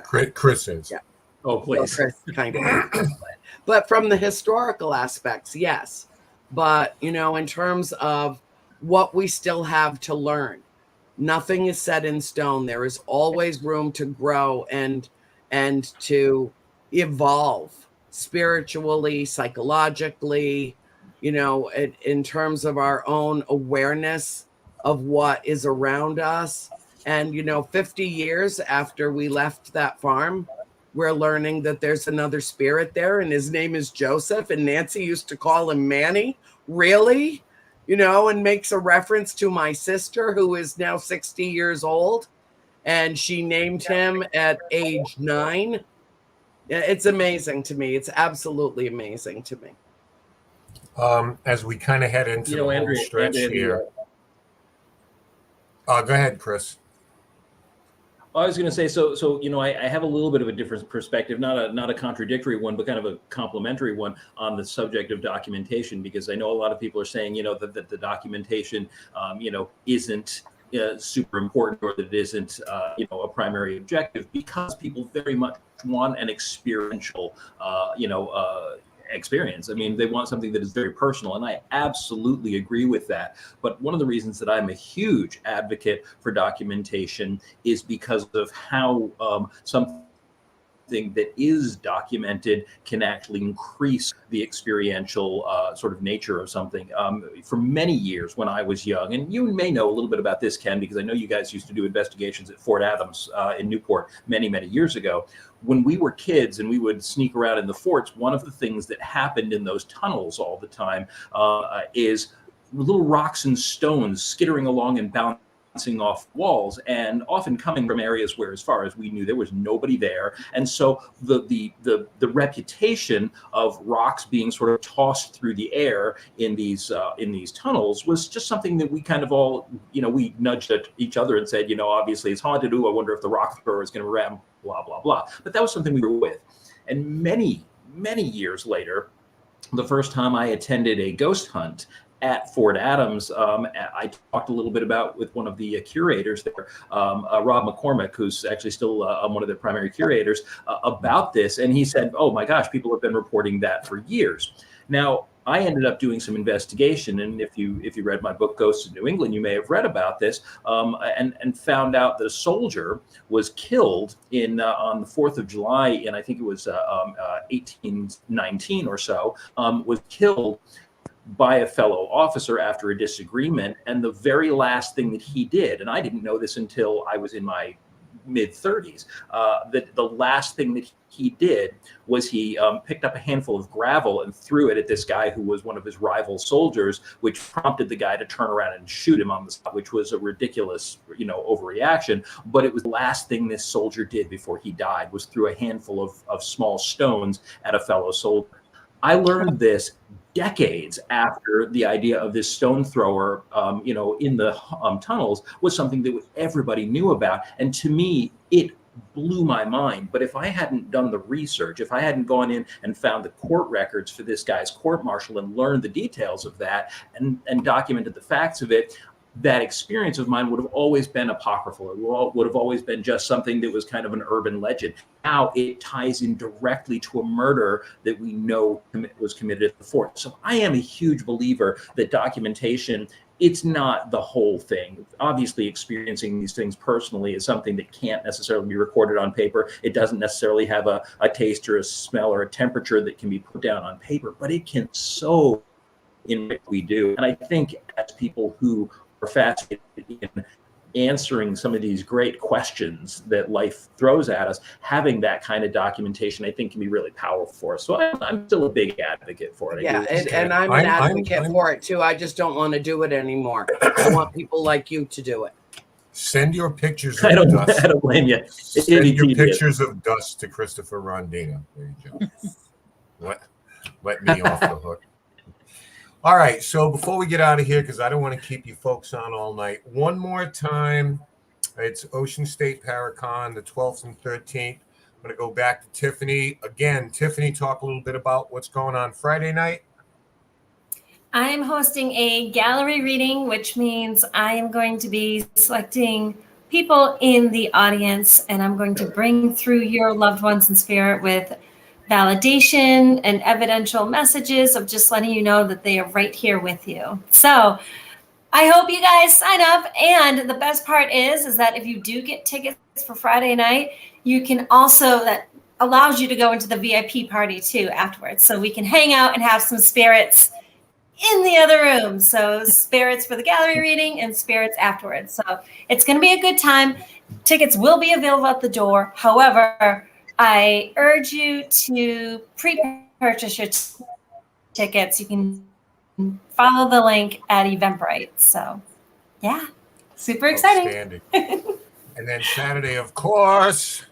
Speaker 1: Chris is.
Speaker 7: Yeah.
Speaker 4: Oh, please.
Speaker 7: Well, Chris kind of. But from the historical aspects, yes. But, in terms of what we still have to learn, nothing is set in stone. There is always room to grow and to evolve spiritually, psychologically, in terms of our own awareness of what is around us. And, 50 years after we left that farm, we're learning that there's another spirit there and his name is Joseph and Nancy used to call him Manny. Really? And makes a reference to my sister who is now 60 years old. And she named him at age 9. It's amazing to me. It's absolutely amazing to me.
Speaker 1: As we kind of head into the home stretch here. Go ahead, Chris.
Speaker 4: I was going to say, so I have a little bit of a different perspective, not a contradictory one, but kind of a complementary one on the subject of documentation, because I know a lot of people are saying, that the documentation, isn't super important or that it isn't, a primary objective, because people very much want an experiential, experience. I mean, they want something that is very personal, and I absolutely agree with that. But one of the reasons that I'm a huge advocate for documentation is because of how something that is documented can actually increase the experiential sort of nature of something. For many years when I was young, and you may know a little bit about this, Ken, because I know you guys used to do investigations at Fort Adams in Newport many, many years ago. When we were kids and we would sneak around in the forts, one of the things that happened in those tunnels all the time is little rocks and stones skittering along and bouncing off walls, and often coming from areas where, as far as we knew, there was nobody there. And so the reputation of rocks being sort of tossed through the air in these tunnels was just something that we kind of all, we nudged at each other and said, obviously it's haunted. Ooh, I wonder if the rock thrower is going to ram, blah, blah, blah. But that was something we were with. And many, many years later, the first time I attended a ghost hunt at Fort Adams, I talked a little bit about with one of the curators there, Rob McCormick, who's actually still one of the primary curators, about this. And he said, oh my gosh, people have been reporting that for years. Now, I ended up doing some investigation, and if you read my book Ghosts of New England, you may have read about this, and found out that a soldier was killed in on the 4th of July, and I think it was 1819 or so, was killed by a fellow officer after a disagreement, and the very last thing that he did, and I didn't know this until I was in my mid-30s, that the last thing that he did was he picked up a handful of gravel and threw it at this guy who was one of his rival soldiers, which prompted the guy to turn around and shoot him on the spot, which was a ridiculous, overreaction. But it was the last thing this soldier did before he died, was threw a handful of small stones at a fellow soldier. I learned this decades after the idea of this stone thrower, in the tunnels was something that everybody knew about. And to me, it blew my mind. But if I hadn't done the research, if I hadn't gone in and found the court records for this guy's court-martial and learned the details of that and documented the facts of it, that experience of mine would have always been apocryphal. It would have always been just something that was kind of an urban legend. Now it ties in directly to a murder that we know was committed at the fort. So I am a huge believer that documentation, it's not the whole thing. Obviously, experiencing these things personally is something that can't necessarily be recorded on paper. It doesn't necessarily have a taste or a smell or a temperature that can be put down on paper, but it can so in what we do. And I think as people who are fascinated in answering some of these great questions that life throws at us, having that kind of documentation, I think, can be really powerful for us. So I'm still a big advocate for it.
Speaker 7: Yeah, and I'm an advocate for it too. I just don't want to do it anymore. I want people like you to do it.
Speaker 1: Send your pictures of
Speaker 4: I don't
Speaker 1: dust.
Speaker 4: blame you.
Speaker 1: Send your pictures of dust to Christopher Rondina. There you go. Let me off the hook. All right, so before we get out of here, because I don't want to keep you folks on all night, one more time, it's Ocean State ParaCon, the 12th and 13th. I'm going to go back to Tiffany. Again, Tiffany, talk a little bit about what's going on Friday night.
Speaker 8: I am hosting a gallery reading, which means I am going to be selecting people in the audience, and I'm going to bring through your loved ones in spirit with validation and evidential messages of just letting you know that they are right here with you. So I hope you guys sign up. And the best part is that if you do get tickets for Friday night, you can also, that allows you to go into the VIP party too afterwards. So we can hang out and have some spirits in the other room. So spirits for the gallery reading and spirits afterwards. So it's going to be a good time. Tickets will be available at the door. However, I urge you to pre-purchase your tickets. You can follow the link at Eventbrite. So, yeah, super exciting.
Speaker 1: And then Saturday, of course,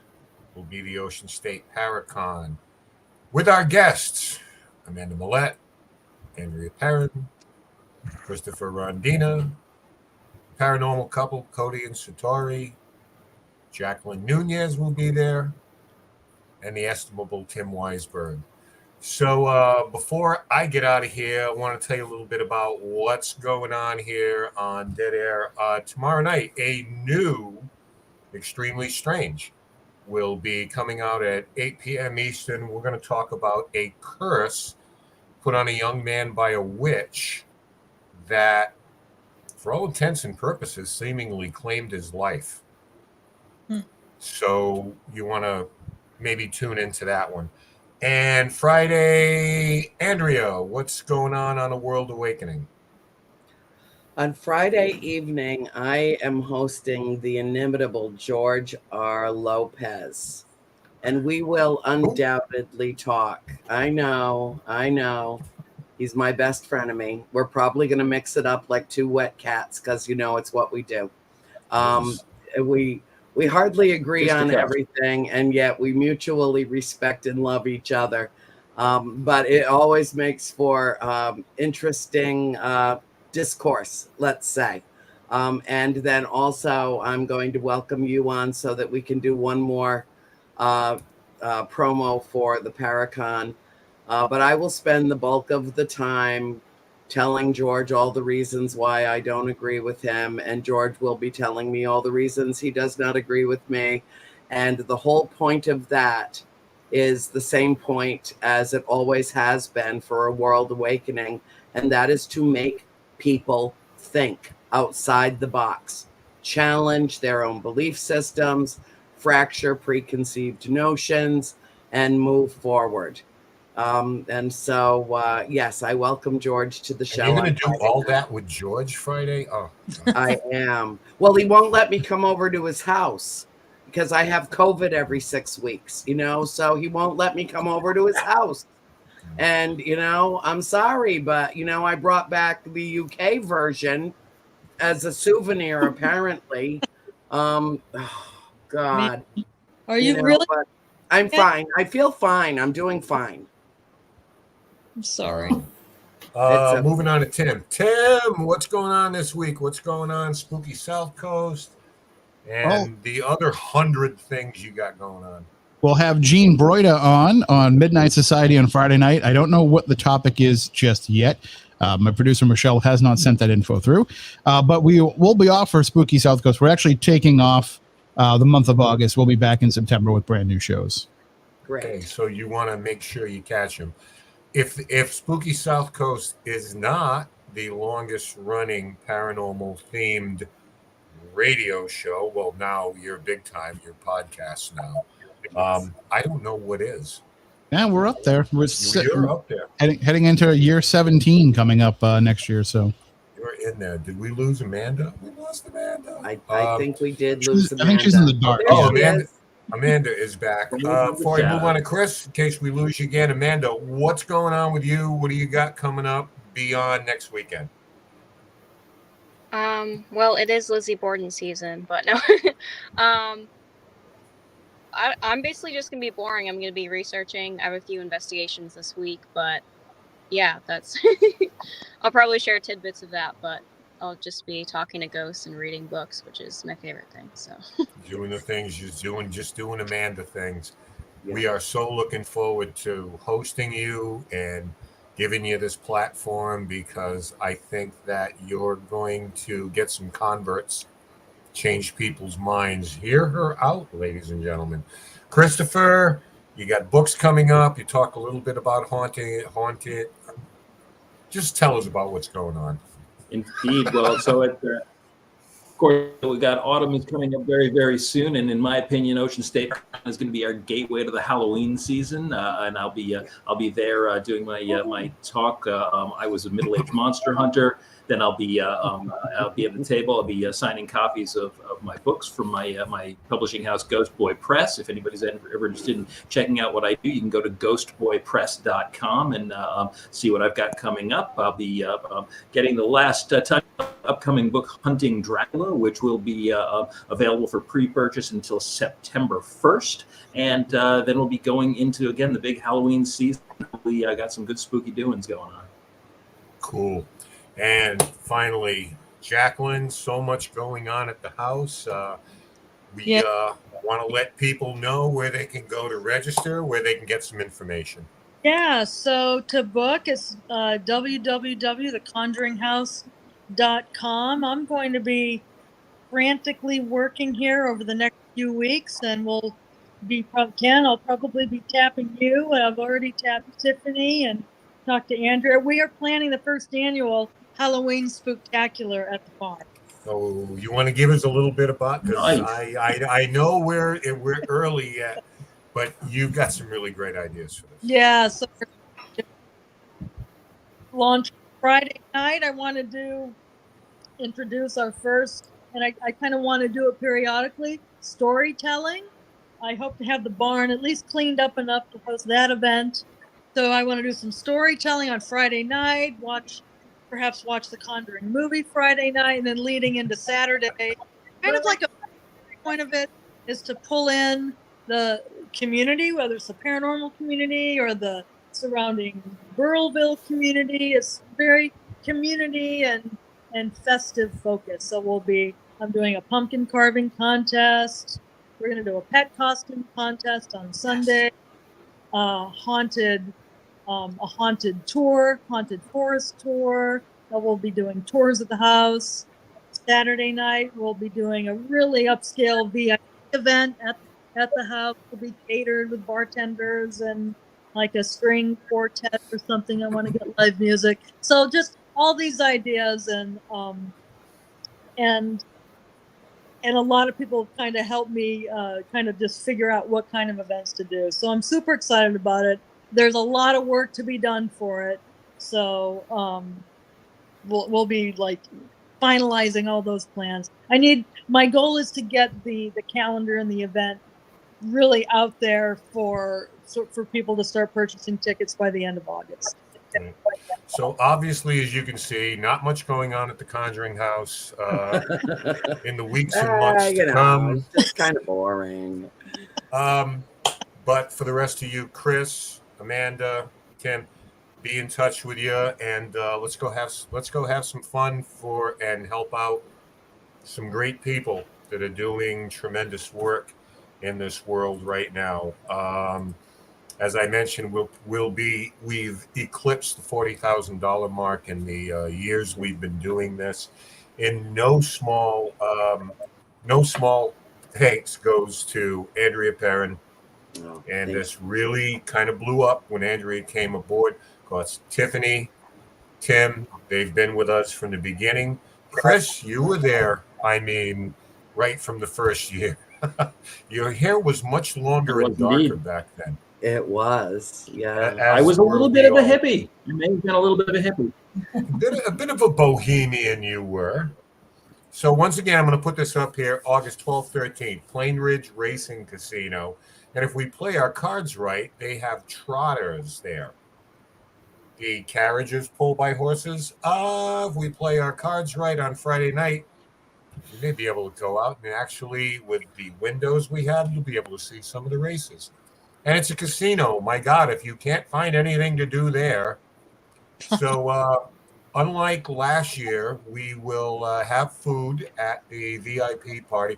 Speaker 1: will be the Ocean State ParaCon with our guests, Amanda Millette, Andrea Perron, Christopher Rondina, Paranormal Couple, Cody and Satori, Jacquelin Nunez will be there, and the estimable Tim Weisberg. So before I get out of here, I want to tell you a little bit about what's going on here on Dead Air. Tomorrow night, a new Extremely Strange will be coming out at 8 p.m. Eastern. We're going to talk about a curse put on a young man by a witch that, for all intents and purposes, seemingly claimed his life. So you want to maybe tune into that one. And Friday, Andrea, what's going on A World Awakening?
Speaker 7: On Friday evening, I am hosting the inimitable George R. Lopez, and we will undoubtedly talk. I know. He's my best frenemy. We're probably going to mix it up like two wet cats because, it's what we do. We hardly agree on everything, and yet we mutually respect and love each other. But it always makes for interesting discourse, let's say. And then also I'm going to welcome you on so that we can do one more promo for the ParaCon. But I will spend the bulk of the time telling George all the reasons why I don't agree with him, and George will be telling me all the reasons he does not agree with me. And the whole point of that is the same point as it always has been for a world awakening, and that is to make people think outside the box, challenge their own belief systems, fracture preconceived notions, and move forward. And so, yes, I welcome George to the show.
Speaker 1: You're going to do all that with George Friday? Oh,
Speaker 7: I am. Well, he won't let me come over to his house because I have COVID every 6 weeks, so he won't let me come over to his house. And, I'm sorry, but, I brought back the UK version as a souvenir, apparently. Oh, God.
Speaker 3: Are you really?
Speaker 7: But I'm fine. I feel fine. I'm doing fine.
Speaker 3: I'm sorry.
Speaker 1: Moving on to Tim. Tim, what's going on this week? What's going on Spooky South Coast and the other 100 things you got going on?
Speaker 5: We'll have Gene Broida on Midnight Society on Friday night. I don't know what the topic is just yet. My producer, Michelle, has not sent that info through. But we'll be off for Spooky South Coast. We're actually taking off the month of August. We'll be back in September with brand new shows.
Speaker 7: Great.
Speaker 1: Okay, so you want to make sure you catch them. If Spooky South Coast is not the longest running paranormal themed radio show, well, now you're big time, your podcast now. I don't know what is.
Speaker 5: Yeah, we're up there.
Speaker 1: You're up there.
Speaker 5: Heading into year 17 coming up next year. So
Speaker 1: you're in there. Did we lose Amanda? We lost Amanda.
Speaker 7: I think we did lose Amanda.
Speaker 5: I think she's in the dark.
Speaker 1: Oh, Amanda is back. Before we move on to Chris, in case we lose you again, Amanda, what's going on with you? What do you got coming up beyond next weekend?
Speaker 9: Well, it is Lizzie Borden season, but no. I'm basically just gonna be boring. I'm gonna be researching. I have a few investigations this week, but yeah, that's. I'll probably share tidbits of that, but I'll just be talking to ghosts and reading books, which is my favorite thing. So
Speaker 1: doing the things you're just doing Amanda things. Yeah. We are so looking forward to hosting you and giving you this platform because I think that you're going to get some converts, change people's minds. Hear her out, ladies and gentlemen. Christopher, you got books coming up. You talk a little bit about Haunted. Just tell us about what's going on.
Speaker 4: Indeed. Well, so of course, we got autumn is coming up very, very soon, and in my opinion, Ocean State is going to be our gateway to the Halloween season. And I'll be there doing my talk. I was a middle-aged monster hunter. Then I'll be at the table. I'll be signing copies of my books from my publishing house, Ghost Boy Press. If anybody's ever interested in checking out what I do, you can go to ghostboypress.com and see what I've got coming up. I'll be getting the last upcoming book, Hunting Dracula, which will be available for pre-purchase until September 1st. And then we'll be going into, again, the big Halloween season. We got some good spooky doings going on.
Speaker 1: Cool. And finally, Jacquelin, so much going on at the house. We want to let people know where they can go to register, where they can get some information.
Speaker 3: Yeah, so to book, it's www.theconjuringhouse.com. I'm going to be frantically working here over the next few weeks, and I'll probably be tapping you. I've already tapped Tiffany and talked to Andrea. We are planning the first annual Halloween Spooktacular at the farm.
Speaker 1: So you want to give us a little bit about, because
Speaker 4: Nice.
Speaker 1: I know we're early yet, but you've got some really great ideas for this.
Speaker 3: Yeah, so launch Friday night. I want to introduce our first, and I kind of want to do it periodically, storytelling. I hope to have the barn at least cleaned up enough to host that event. So I want to do some storytelling on Friday night, perhaps watch the Conjuring movie Friday night, and then leading into Saturday. Kind of like a point of it is to pull in the community, whether it's the paranormal community or the surrounding Burrillville community. It's very community and festive focus. So I'm doing a pumpkin carving contest. We're going to do a pet costume contest on Sunday. A haunted tour, haunted forest tour. We'll be doing tours of the house. Saturday night, we'll be doing a really upscale VIP event at the at the house will be catered with bartenders and like a string quartet or something. I want to get live music. So just all these ideas and a lot of people kind of helped me kind of just figure out what kind of events to do. So I'm super excited about it. There's a lot of work to be done for it. So we'll be like finalizing all those plans. My goal is to get the calendar and the event really out there for people to start purchasing tickets by the end of August.
Speaker 1: So obviously, as you can see, not much going on at the Conjuring House in the weeks and months to come.
Speaker 7: It's just kind of boring.
Speaker 1: But for the rest of you, Chris, Amanda, Tim, be in touch with you, and let's go have some fun and help out some great people that are doing tremendous work in this world right now. As I mentioned, we've eclipsed the $40,000 mark in the years we've been doing this. In no small thanks goes to Andrea Perron. And this really kind of blew up when Andrea came aboard. Of course, Tiffany, Tim, they've been with us from the beginning. Chris, you were there, I mean, right from the first year. Your hair was much longer and darker back then.
Speaker 7: It was, yeah.
Speaker 4: I was a little bit of a hippie. You may have been a little bit of a hippie.
Speaker 1: A bit of a bohemian you were. So once again, I'm going to put this up here, August 12th, 13th, Plain Ridge Racing Casino. And if we play our cards right, they have trotters there. The carriages pulled by horses. If we play our cards right on Friday night, you may be able to go out and actually, with the windows we have, you'll be able to see some of the races. And it's a casino. My God, if you can't find anything to do there. So unlike last year, we will have food at the VIP party.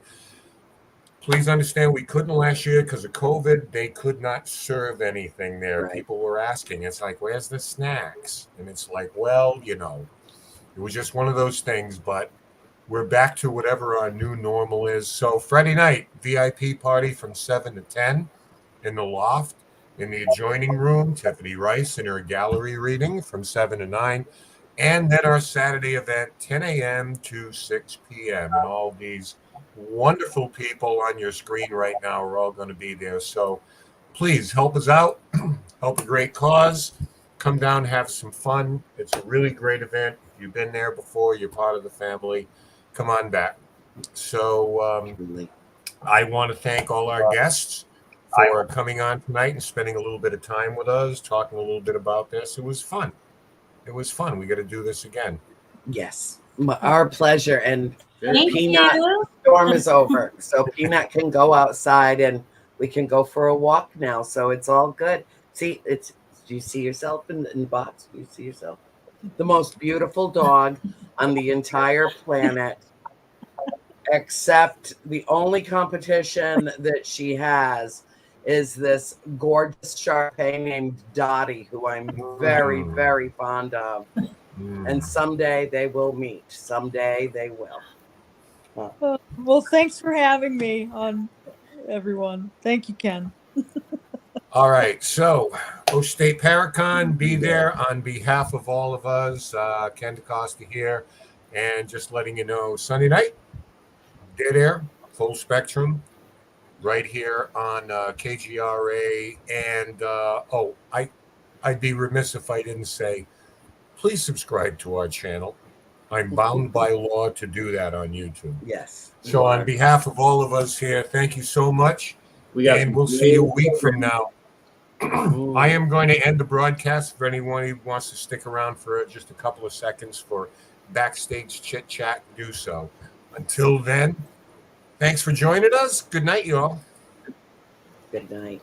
Speaker 1: Please understand we couldn't last year because of COVID. They could not serve anything there. Right. People were asking. It's like, where's the snacks? And it's like, well, it was just one of those things. But we're back to whatever our new normal is. So Friday night, VIP party from 7 to 10 in the loft. In the adjoining room, Tiffany Rice in her gallery reading from 7 to 9. And then our Saturday event, 10 a.m. to 6 p.m. And all these wonderful people on your screen right now are all going to be there. So please help us out, help a great cause, come down, have some fun. It's a really great event. If you've been there before, you're part of the family, come on back. So I want to thank all our guests for coming on tonight and spending a little bit of time with us, talking a little bit about this. It was fun. We got to do this again.
Speaker 7: Yes, our pleasure. And Peanut storm is over, so Peanut can go outside and we can go for a walk now. So it's all good. See, do you see yourself in the box? Do you see yourself? The most beautiful dog on the entire planet, except the only competition that she has is this gorgeous Shar-Pei named Dottie, who I'm very, very fond of. And someday they will meet. Someday they will.
Speaker 3: Well, thanks for having me on, everyone. Thank you, Ken.
Speaker 1: All right. So, Ocean State ParaCon, be there on behalf of all of us. Ken DeCosta here. And just letting you know, Sunday night, dead air, full spectrum, right here on KGRA. And, I'd be remiss if I didn't say, please subscribe to our channel. I'm bound by law to do that on YouTube.
Speaker 7: Yes.
Speaker 1: So on behalf of all of us here, thank you so much. We'll see you a week from now. I am going to end the broadcast for anyone who wants to stick around for just a couple of seconds for backstage chit chat. Do so. Until then, thanks for joining us. Good night, you all.
Speaker 7: Good night.